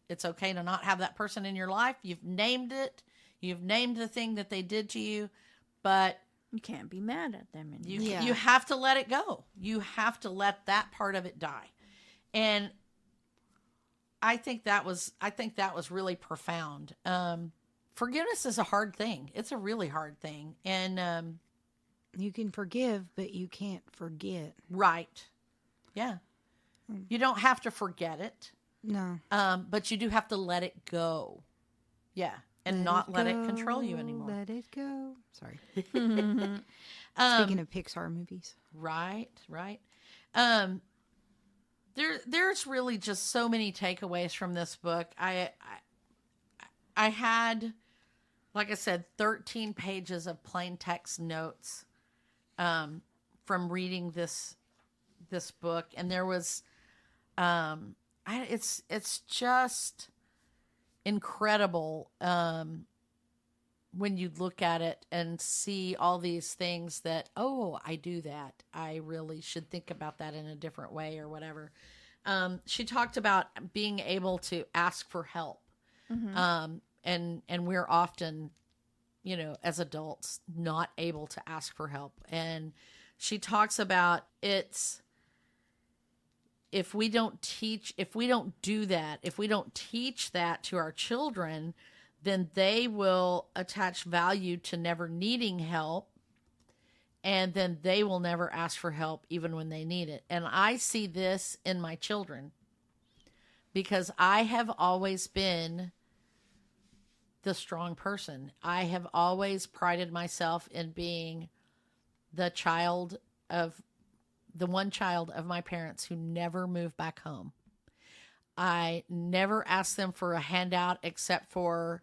It's okay to not have that person in your life. You've named it. You've named the thing that they did to you, but You can't be mad at them anymore. you have to let it go. You have to let that part of it die. And I think that was really profound. Forgiveness is a hard thing. It's a really hard thing. And you can forgive, but you can't forget. right. Yeah. You don't have to forget it. No. But you do have to let it go. Yeah. And not let it control you anymore. Let it go. Sorry. Um, Speaking of Pixar movies. Right. There's really just so many takeaways from this book. I had, like I said, 13 pages of plain text notes from reading this book, and there was it's just incredible when you look at it and see all these things that, oh, I do that. I really should think about that in a different way or whatever. She talked about being able to ask for help. And we're often, as adults, not able to ask for help. And she talks about if we don't do that, if we don't teach that to our children, then they will attach value to never needing help. And then they will never ask for help even when they need it. And I see this in my children because I have always been the strong person. I have always prided myself in being the one child of my parents who never moved back home. I never asked them for a handout except for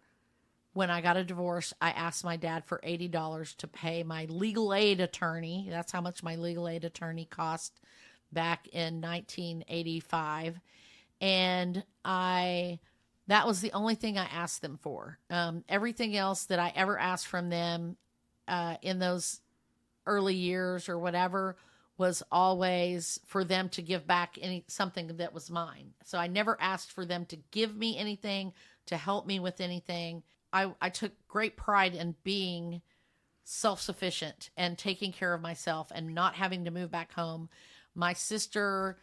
when I got a divorce. I asked my dad for $80 to pay my legal aid attorney. That's how much my legal aid attorney cost back in 1985. And that was the only thing I asked them for. Everything else that I ever asked from them in those early years or whatever was always for them to give back something that was mine. So I never asked for them to give me anything, to help me with anything. I took great pride in being self-sufficient and taking care of myself and not having to move back home. My sister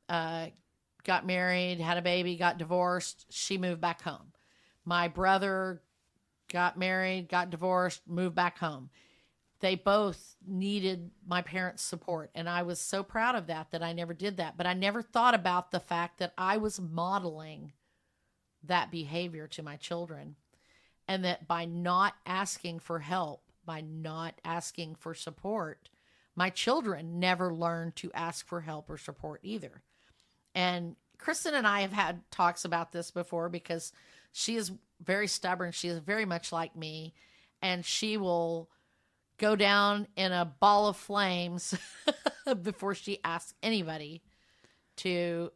got married, had a baby, got divorced. She moved back home. My brother got married, got divorced, moved back home. They both needed my parents' support. And I was so proud of that I never did that. But I never thought about the fact that I was modeling that behavior to my children. And that by not asking for help, by not asking for support, my children never learned to ask for help or support either. And Kristen and I have had talks about this before because she is very stubborn. She is very much like me. And she will go down in a ball of flames before she asks anybody to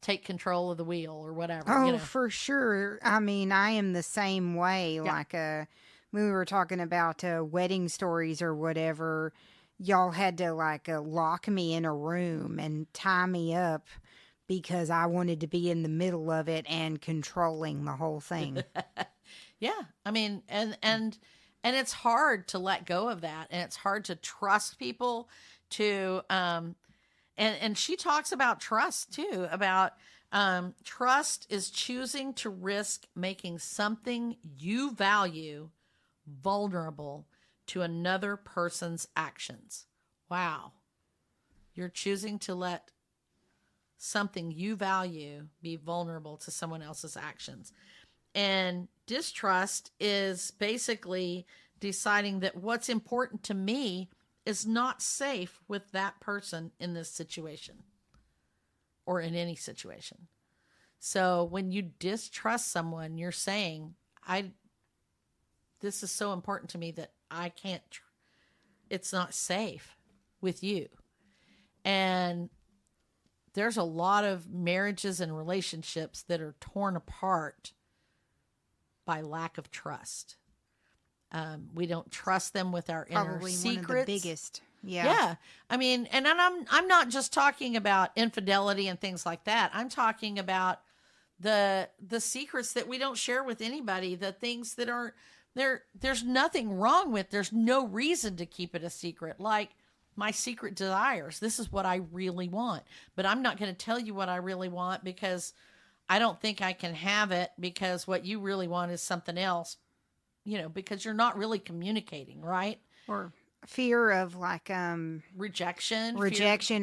take control of the wheel or whatever. Oh, for sure. I mean, I am the same way. Yeah. Like when we were talking about wedding stories or whatever, y'all had to lock me in a room and tie me up because I wanted to be in the middle of it and controlling the whole thing. Yeah. I mean, and it's hard to let go of that. And it's hard to trust people to, and she talks about trust too, about trust is choosing to risk making something you value vulnerable to another person's actions. Wow. You're choosing to let something you value be vulnerable to someone else's actions. And distrust is basically deciding that what's important to me is not safe with that person in this situation or in any situation. So when you distrust someone, you're saying, this is so important to me that I can't, it's not safe with you. And there's a lot of marriages and relationships that are torn apart by lack of trust. We don't trust them with our inner Probably secrets. one of the biggest. Yeah. Yeah. I mean, and I'm not just talking about infidelity and things like that. I'm talking about the secrets that we don't share with anybody, the things that aren't there's nothing wrong with, there's no reason to keep it a secret. Like my secret desires. This is what I really want, but I'm not going to tell you what I really want because I don't think I can have it, because what you really want is something else, because you're not really communicating, right? Or fear of like rejection,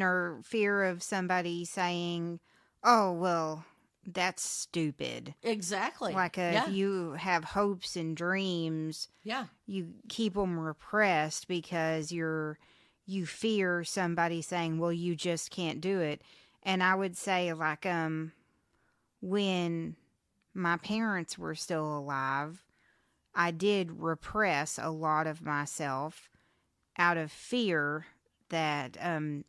or fear of somebody saying, "Oh, well, that's stupid." Exactly. Like if you have hopes and dreams, you keep them repressed because you fear somebody saying, "Well, you just can't do it." And I would say like when my parents were still alive, I did repress a lot of myself out of fear that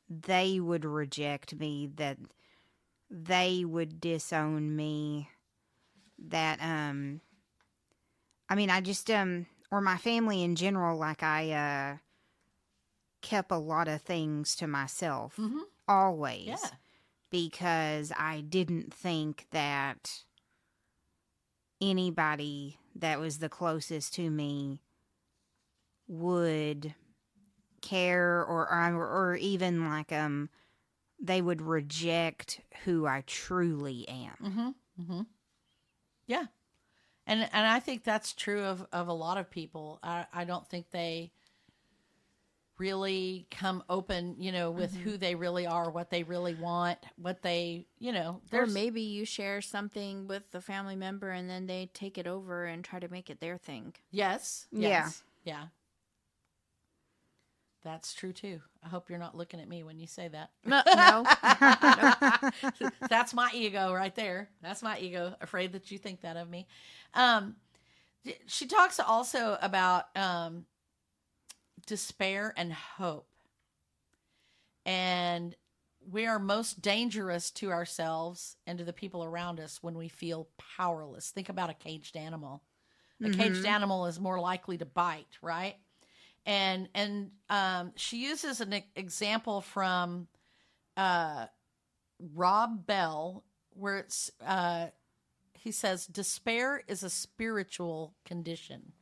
they would reject me, that they would disown me, that I just or my family in general, like I kept a lot of things to myself always, because I didn't think that anybody that was the closest to me would care, or even like they would reject who I truly am. Yeah. And I think that's true of a lot of people. I don't think they really come open, with who they really are, what they really want, what they, or maybe you share something with the family member and then they take it over and try to make it their thing. Yes. Yeah. That's true too. I hope you're not looking at me when you say that. No. That's my ego right there. That's my ego, afraid that you think that of me. She talks also about despair and hope. And we are most dangerous to ourselves and to the people around us when we feel powerless. Think about a caged animal. A caged animal is more likely to bite, right? And she uses an example from Rob Bell, where it's he says, despair is a spiritual condition.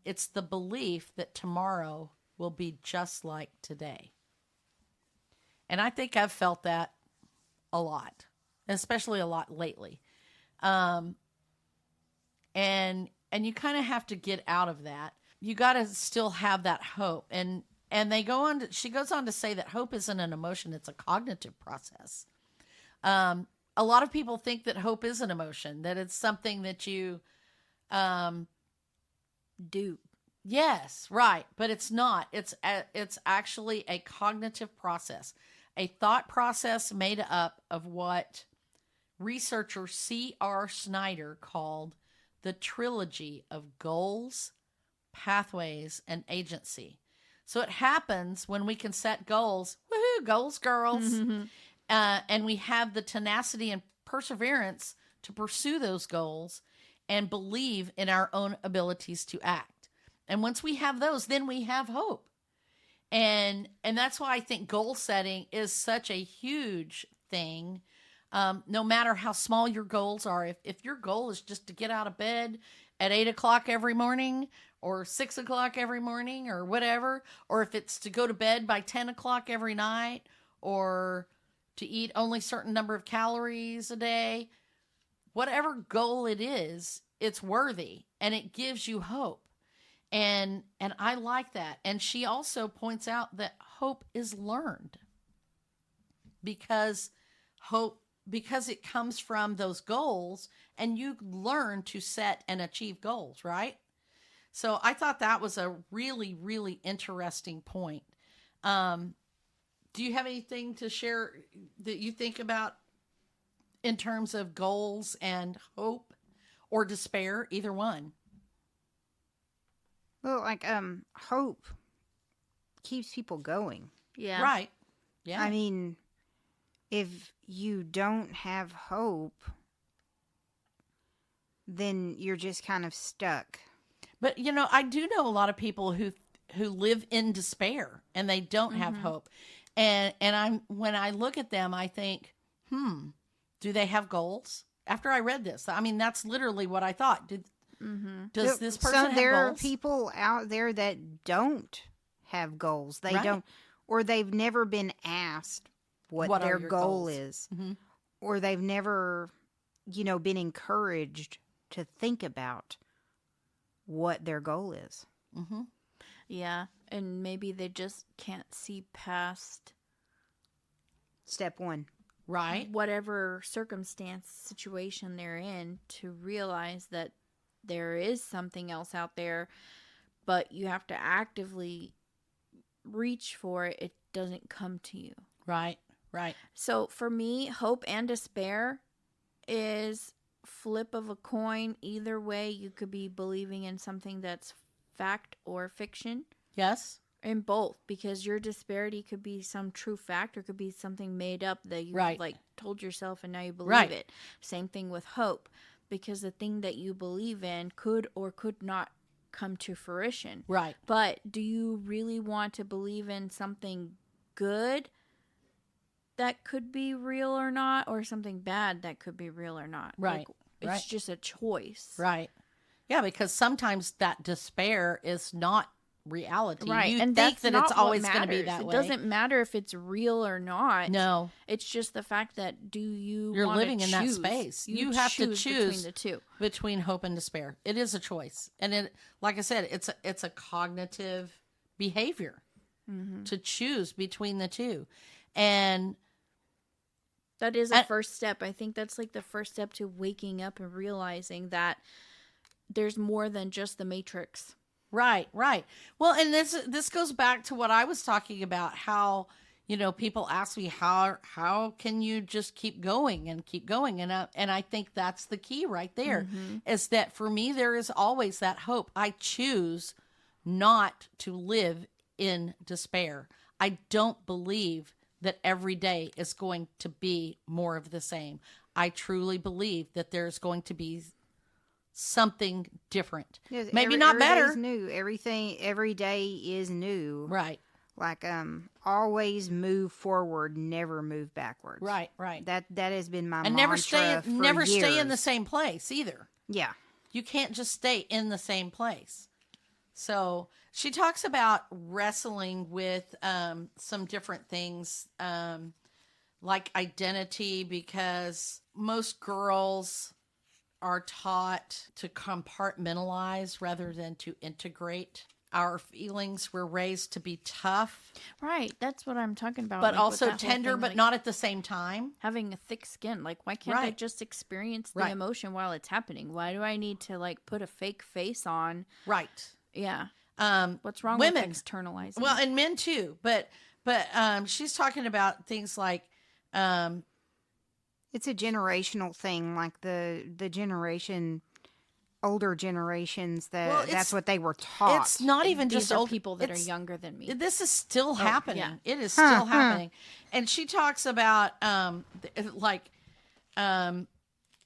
It's the belief that tomorrow will be just like today. And I think I've felt that a lot, especially a lot lately. And you kind of have to get out of that. You got to still have that hope. And she goes on to say that hope isn't an emotion, it's a cognitive process. A lot of people think that hope is an emotion, that it's something that you do. Yes, right. But it's not. It's actually a cognitive process, a thought process made up of what researcher C.R. Snyder called the trilogy of goals, pathways, and agency. So it happens when we can set goals. Woohoo, goals, girls. And we have the tenacity and perseverance to pursue those goals and believe in our own abilities to act. And once we have those, then we have hope. And that's why I think goal setting is such a huge thing. No matter how small your goals are, if your goal is just to get out of bed at 8 o'clock every morning or 6 o'clock every morning or whatever, or if it's to go to bed by 10 o'clock every night, or to eat only a certain number of calories a day, whatever goal it is, it's worthy and it gives you hope. And I like that. And she also points out that hope is learned because it comes from those goals, and you learn to set and achieve goals, right? So I thought that was a really, really interesting point. Do you have anything to share that you think about in terms of goals and hope or despair, either one? Well, like hope keeps people going. Yeah. Right. Yeah. I mean, if you don't have hope, then you're just kind of stuck. But I do know a lot of people who live in despair and they don't have hope. And when I look at them, I think, do they have goals? after I read this. I mean, that's literally what I thought. Does this person So have there are goals? people out there that don't have goals. They Right. don't, or they've never been asked What what are their your goal goals? is, Mhm. or they've never, been encouraged to think about what their goal is. Mhm. Yeah, and maybe they just can't see past Step one. Right. whatever circumstance, situation they're in to realize that there is something else out there, but you have to actively reach for it. It doesn't come to you. Right. Right. So for me, hope and despair is flip of a coin. Either way, you could be believing in something that's fact or fiction. Yes. In both, because your disparity could be some true fact or could be something made up that you Right. like told yourself and now you believe Right. it. Same thing with hope, because the thing that you believe in could or could not come to fruition. Right. But do you really want to believe in something good that could be real or not, or something bad that could be real or not? Right. It's Right. just a choice. Right. Yeah, because sometimes that despair is not reality. Right. You And think that's that not it's what always going to be matters. that It way. doesn't matter if it's real or not. No. It's just the fact that You're wanna living in that choose? space. You have to choose between the two. between hope and despair. It is a choice. And it, like I said, it's a cognitive behavior to choose between the two. And That is a And- first step. I think that's like the first step to waking up and realizing that there's more than just the Matrix. right, right. Well, and this goes back to what I was talking about, how people ask me how can you just keep going and keep going, and I think that's the key right there, is that for me there is always that hope. I choose not to live in despair. I don't believe that every day is going to be more of the same. I truly believe that there's going to be something different. Yes, Maybe not every day better. is new. Every day is new. Right, Like always move forward, never move backwards. right, right. That has been my And mantra never for stay in the years. same place either. Yeah. You can't just stay in the same place. So she talks about wrestling with some different things, like identity, because most girls are taught to compartmentalize rather than to integrate our feelings. We're raised to be tough, Right. That's what I'm talking about. but like, with also that whole tender, thing, but like, not at the same time. having a thick skin. Like, why can't I Right. just experience the Right. emotion while it's happening? Why do I need to like put a fake face on? Right. Yeah. Um, What's wrong Women. with externalizing? Well, and men too, but she's talking about things like, It's a generational thing, like the older generations Well, that's it's- what they were taught. it's not even These just are old people that are it's- younger than me. This is still happening. yeah. It is still happening. And she talks about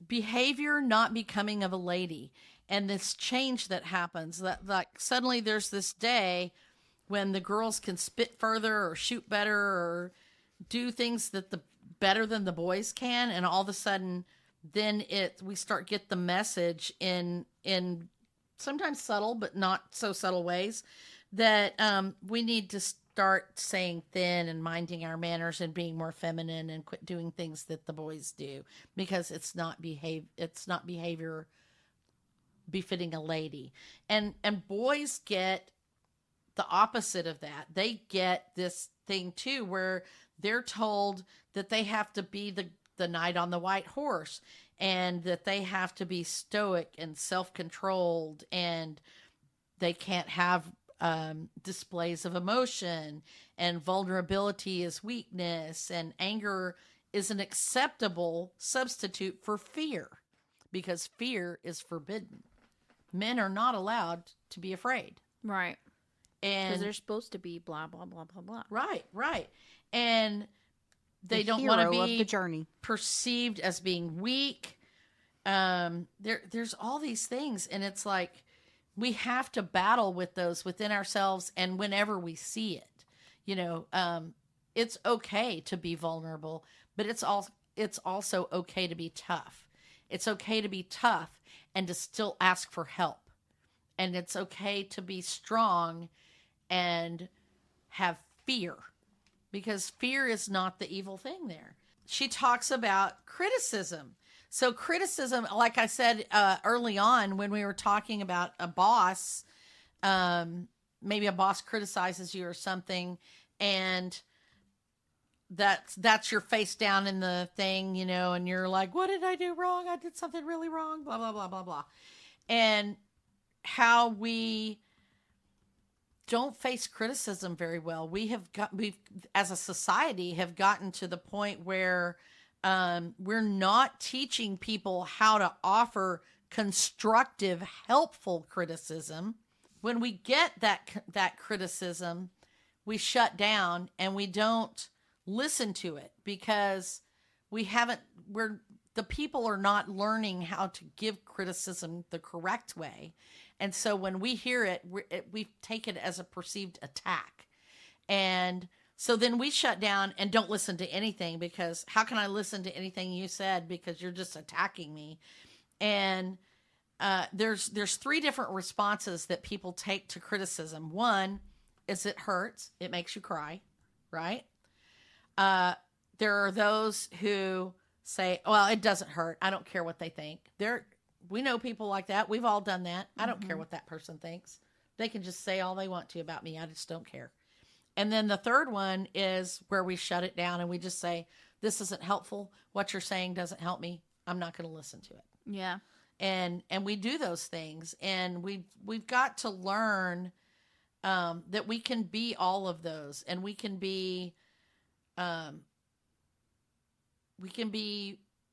behavior not becoming of a lady, and this change that happens, that like suddenly there's this day when the girls can spit further or shoot better or do things that the better than the boys can, and all of a sudden then we start get the message in sometimes subtle but not so subtle ways that we need to start saying thin and minding our manners and being more feminine and quit doing things that the boys do, because it's not behavior befitting a lady. And boys get the opposite of that. They get this thing too where they're told that they have to be the knight on the white horse, and that they have to be stoic and self-controlled, and they can't have displays of emotion, and vulnerability is weakness, and anger is an acceptable substitute for fear, because fear is forbidden. Men are not allowed to be afraid. Right. Because And they're supposed to be blah, blah, blah, blah, blah. right. And they The don't want to hero of be the journey. perceived as being weak. There's all these things, and it's like we have to battle with those within ourselves, and whenever we see it, it's okay to be vulnerable, but it's also okay to be tough. It's okay to be tough and to still ask for help. And it's okay to be strong and have fear, because fear is not the evil thing there. She talks about criticism. So criticism, like I said early on when we were talking about a boss, maybe a boss criticizes you or something, and that's your face down in the thing, you know, and you're like, what did I do wrong? I did something really wrong, blah, blah, blah, blah, blah. And how we don't face criticism very well. We've as a society have gotten to the point where we're not teaching people how to offer constructive, helpful criticism. When we get that criticism, we shut down and we don't listen to it, because the people are not learning how to give criticism the correct way. And so when we hear it, we take it as a perceived attack. And so then we shut down and don't listen to anything, because how can I listen to anything you said, because you're just attacking me? And there's 3 different responses that people take to criticism. One is it hurts. It makes you cry, right? There are those who say, well, it doesn't hurt. I don't care what they think. We know people like that. We've all done that. I don't care what that person thinks. They can just say all they want to about me. I just don't care. And then the third one is where we shut it down and we just say, this isn't helpful. What you're saying doesn't help me. I'm not going to listen to it. Yeah. And we do those things, and we've got to learn that we can be all of those, and we can be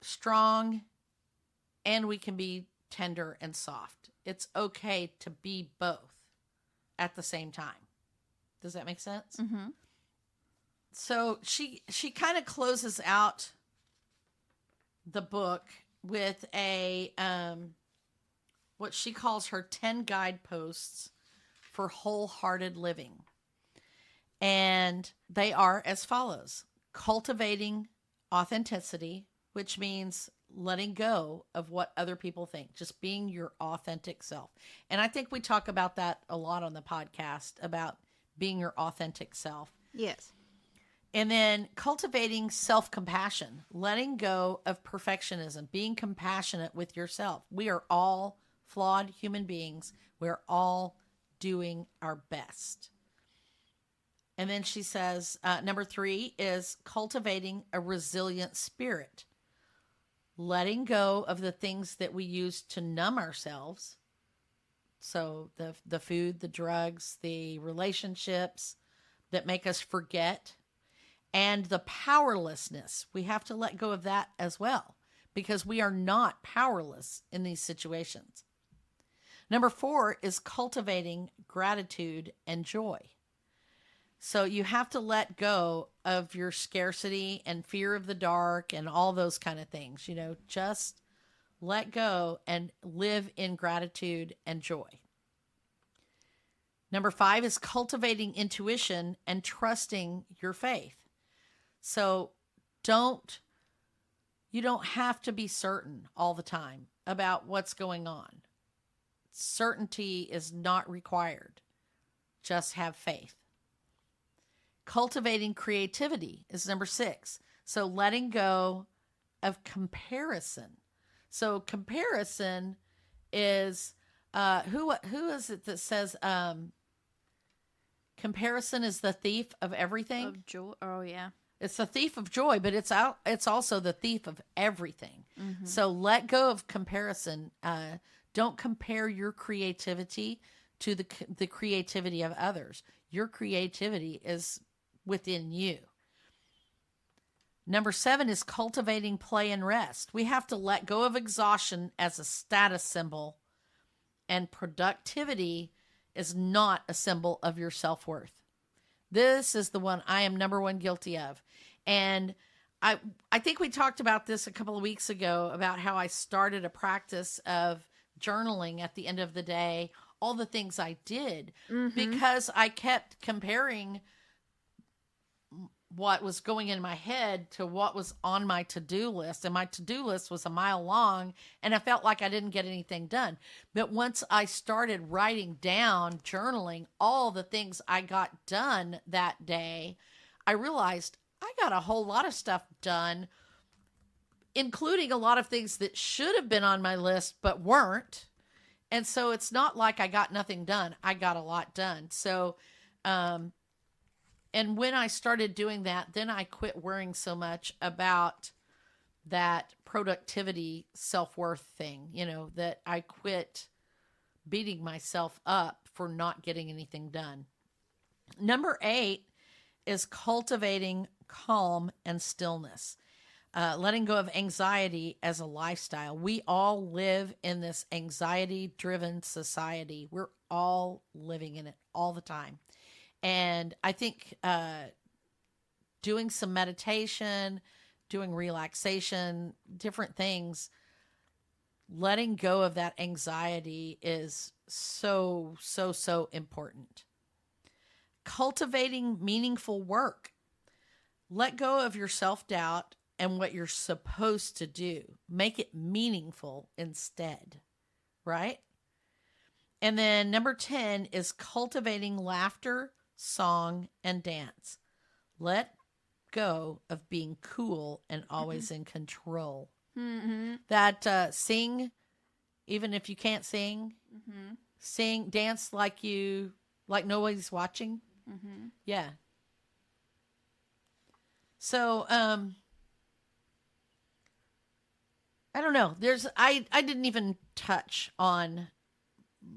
strong, and we can be tender and soft. It's okay to be both at the same time. Does that make sense? Mm-hmm. So she kind of closes out the book with a what she calls her 10 guideposts for wholehearted living. And they are as follows: cultivating authenticity, which means letting go of what other people think, just being your authentic self. And I think we talk about that a lot on the podcast, about being your authentic self. Yes. And then cultivating self-compassion, letting go of perfectionism, being compassionate with yourself. We are all flawed human beings. We're all doing our best. And then she says, number 3 is cultivating a resilient spirit, letting go of the things that we use to numb ourselves. So the food, the drugs, the relationships that make us forget, and the powerlessness. We have to let go of that as well, because we are not powerless in these situations. Number 4 is cultivating gratitude and joy. So you have to let go of your scarcity and fear of the dark and all those kind of things. You know, just let go and live in gratitude and joy. Number 5 is cultivating intuition and trusting your faith. So you don't have to be certain all the time about what's going on. Certainty is not required. Just have faith. Cultivating creativity is number 6. So letting go of comparison. So comparison is, who is it that says, comparison is the thief of everything? Of joy. Oh, yeah. It's the thief of joy, but it's also the thief of everything. Mm-hmm. So let go of comparison. Don't compare your creativity to the creativity of others. Your creativity is within you. Number 7 is cultivating play and rest. We have to let go of exhaustion as a status symbol, and productivity is not a symbol of your self-worth. This is the one I am number 1 guilty of. And I think we talked about this a couple of weeks ago, about how I started a practice of journaling at the end of the day, all the things I did, because I kept comparing what was going in my head to what was on my to-do list. And my to-do list was a mile long, and I felt like I didn't get anything done. But once I started writing down, journaling all the things I got done that day, I realized I got a whole lot of stuff done, including a lot of things that should have been on my list but weren't. And so it's not like I got nothing done. I got a lot done. So, and when I started doing that, then I quit worrying so much about that productivity self-worth thing, that I quit beating myself up for not getting anything done. Number 8 is cultivating calm and stillness. Letting go of anxiety as a lifestyle. We all live in this anxiety-driven society. We're all living in it all the time. And I think doing some meditation, doing relaxation, different things, letting go of that anxiety is so, so, so important. Cultivating meaningful work. Let go of your self-doubt and what you're supposed to do. Make it meaningful instead, right? And then number 10 is cultivating laughter, song, and dance. Let go of being cool and always in control. Mm-hmm. That sing, even if you can't sing, sing, dance like nobody's watching. Mm-hmm. Yeah. So, I don't know. I didn't even touch on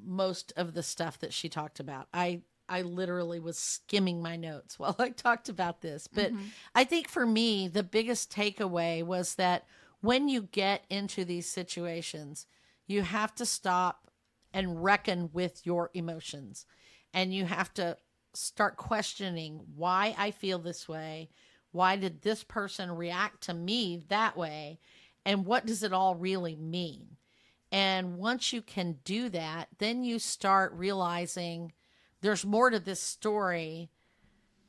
most of the stuff that she talked about. I literally was skimming my notes while I talked about this. But I think for me, the biggest takeaway was that when you get into these situations, you have to stop and reckon with your emotions. And you have to start questioning why I feel this way. Why did this person react to me that way? And what does it all really mean? And once you can do that, then you start realizing there's more to this story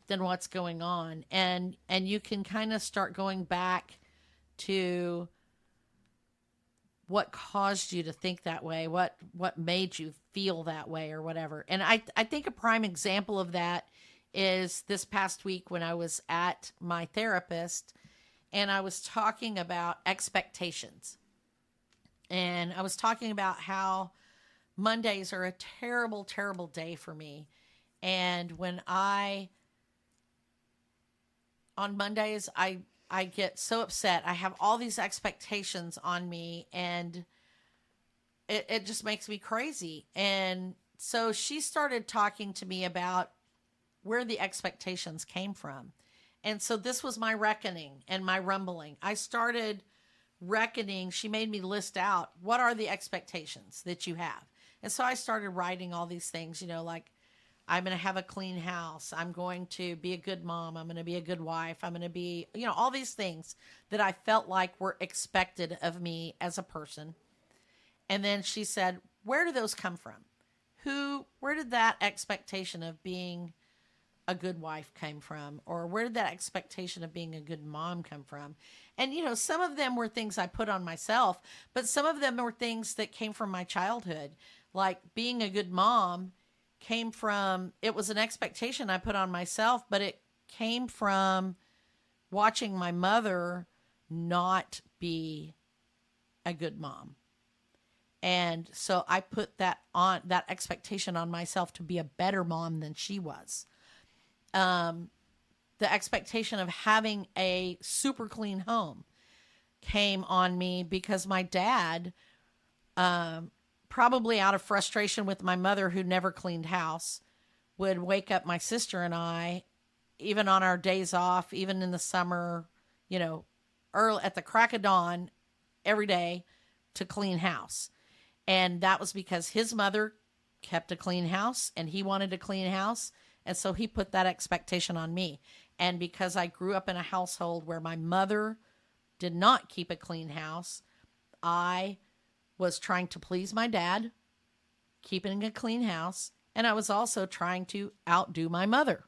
than what's going on. And you can kind of start going back to what caused you to think that way, what made you feel that way or whatever. And I think a prime example of that is this past week when I was at my therapist and I was talking about expectations. And I was talking about how Mondays are a terrible, terrible day for me. And on Mondays, I get so upset. I have all these expectations on me and it just makes me crazy. And so she started talking to me about where the expectations came from. And so this was my reckoning and my rumbling. I started reckoning. She made me list out what are the expectations that you have. And so I started writing all these things, like I'm going to have a clean house. I'm going to be a good mom. I'm going to be a good wife. I'm going to be, all these things that I felt like were expected of me as a person. And then she said, where do those come from? Where did that expectation of being a good wife came from? Or where did that expectation of being a good mom come from? And, some of them were things I put on myself, but some of them were things that came from my childhood. Like being a good mom it was an expectation I put on myself, but it came from watching my mother not be a good mom. And so I put that expectation on myself to be a better mom than she was. The expectation of having a super clean home came on me because my dad, probably out of frustration with my mother who never cleaned house, would wake up my sister and I, even on our days off, even in the summer, early at the crack of dawn every day to clean house. And that was because his mother kept a clean house and he wanted a clean house. And so he put that expectation on me. And because I grew up in a household where my mother did not keep a clean house, I was trying to please my dad, keeping a clean house, and I was also trying to outdo my mother.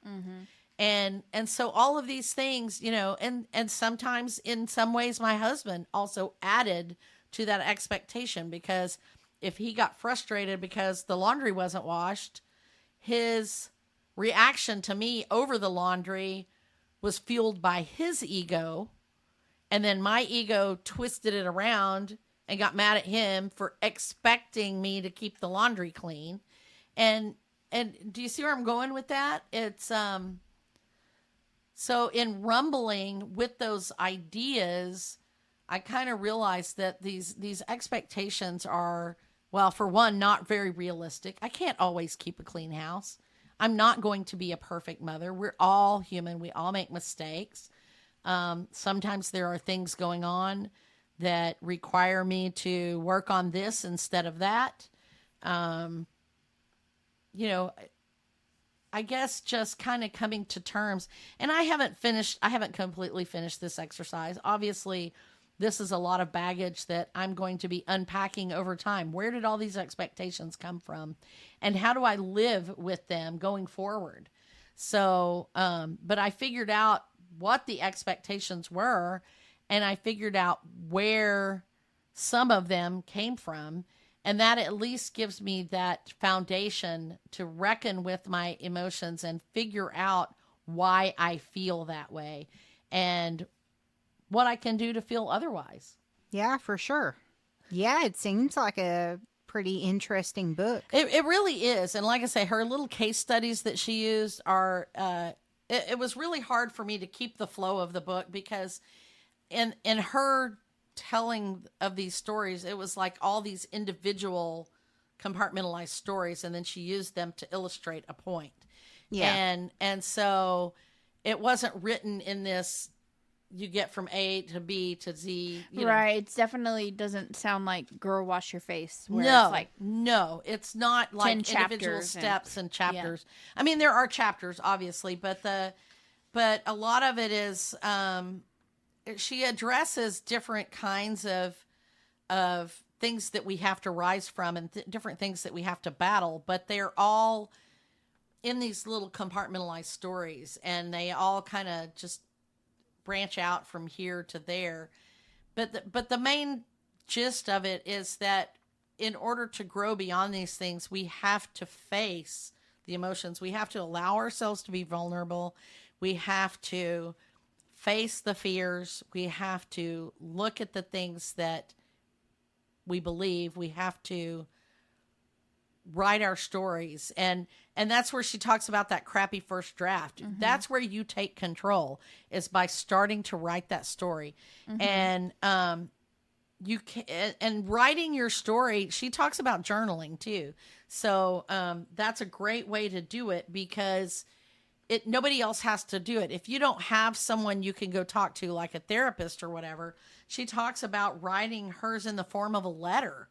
Mm-hmm. And so all of these things, and sometimes in some ways my husband also added to that expectation, because if he got frustrated because the laundry wasn't washed, his reaction to me over the laundry was fueled by his ego. And then my ego twisted it around and got mad at him for expecting me to keep the laundry clean. And do you see where I'm going with that? It's so in rumbling with those ideas, I kind of realized that these expectations are, well, for one, not very realistic. I can't always keep a clean house. I'm not going to be a perfect mother. We're all human. We all make mistakes. Sometimes there are things going on that require me to work on this instead of that. I guess just kind of coming to terms. And I haven't completely finished this exercise. Obviously, this is a lot of baggage that I'm going to be unpacking over time. Where did all these expectations come from? And how do I live with them going forward? So, but I figured out what the expectations were, and I figured out where some of them came from. And that at least gives me that foundation to reckon with my emotions and figure out why I feel that way and what I can do to feel otherwise. Yeah, for sure. Yeah, it seems like a pretty interesting book. It really is. And like I say, her little case studies that she used are, it was really hard for me to keep the flow of the book, because in her telling of these stories, it was like all these individual compartmentalized stories, and then she used them to illustrate a point. Yeah. And so it wasn't written in this, you get from A to B to Z. Right. It definitely doesn't sound like Girl Wash Your Face. Where No, it's like no, it's not like individual chapters steps and chapters. Yeah. I mean, there are chapters, obviously, but a lot of it is, she addresses different kinds of things that we have to rise from, and different things that we have to battle, but they're all in these little compartmentalized stories, and they all kind of just branch out from here to there. But the main gist of it is that in order to grow beyond these things, we have to face the emotions. We have to allow ourselves to be vulnerable. We have to face the fears. We have to look at the things that we believe. We have to write our stories. And that's where she talks about that crappy first draft. Mm-hmm. That's where you take control, is by starting to write that story. Mm-hmm. And you can, and writing your story, she talks about journaling too. So that's a great way to do it, because nobody else has to do it. If you don't have someone you can go talk to, like a therapist or whatever, she talks about writing hers in the form of a letter,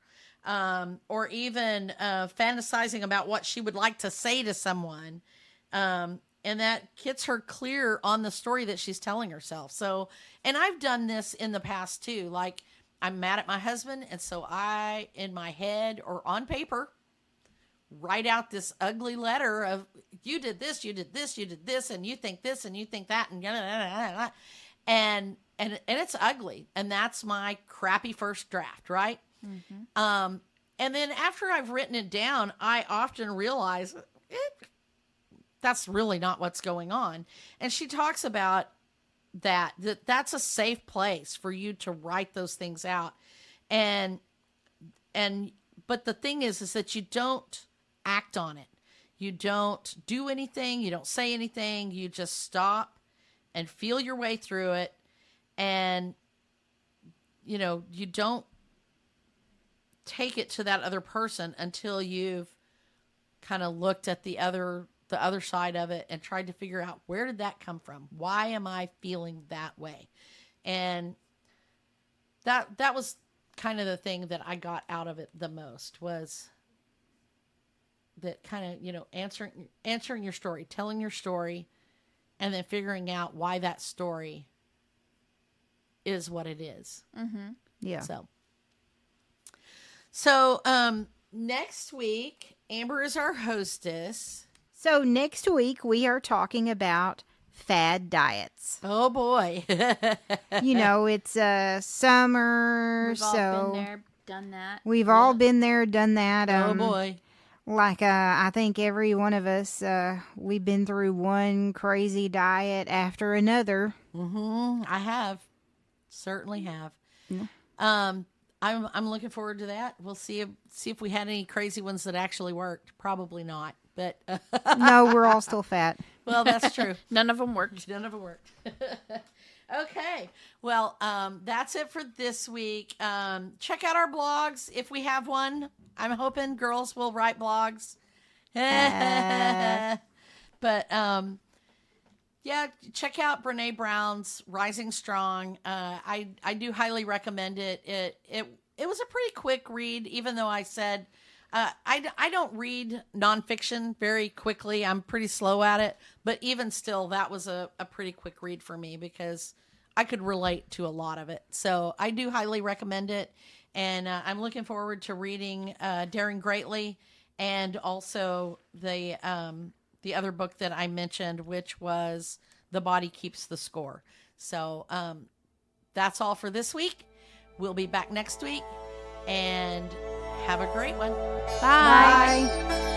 or even fantasizing about what she would like to say to someone. And that gets her clear on the story that she's telling herself. So, and I've done this in the past too. Like, I'm mad at my husband, and so I, in my head or on paper, write out this ugly letter of, you did this, you did this, you did this, and you think this, and you think that, and it's ugly. And that's my crappy first draft, right? Mm-hmm. And then after I've written it down, I often realize that's really not what's going on. And she talks about that's a safe place for you to write those things out. But the thing is that you don't act on it. You don't do anything. You don't say anything. You just stop and feel your way through it. And, you don't take it to that other person until you've kind of looked at the other side of it and tried to figure out, where did that come from? Why am I feeling that way? And that was kind of the thing that I got out of it the most, was that kind of, answering your story, telling your story, and then figuring out why that story is what it is. Mm-hmm. Yeah. So next week, Amber is our hostess. So next week we are talking about fad diets. Oh boy. You know, it's summer, We've all so been there, done that. we've all been there, done that. Oh boy. Like I think every one of us, we've been through one crazy diet after another. I have. Certainly have. Yeah. I'm looking forward to that. We'll see if we had any crazy ones that actually worked. Probably not, but No, we're all still fat. well, that's true. None of them worked. None of it worked. Okay. Well, that's it for this week. Check out our blogs if we have one. I'm hoping girls will write blogs. But yeah, check out Brené Brown's Rising Strong. I do highly recommend it. It was a pretty quick read, even though I said I don't read nonfiction very quickly. I'm pretty slow at it. But even still, that was a pretty quick read for me because I could relate to a lot of it. So I do highly recommend it. And I'm looking forward to reading Daring Greatly and also the other book that I mentioned, which was The Body Keeps the Score. So that's all for this week. We'll be back next week and have a great one. Bye.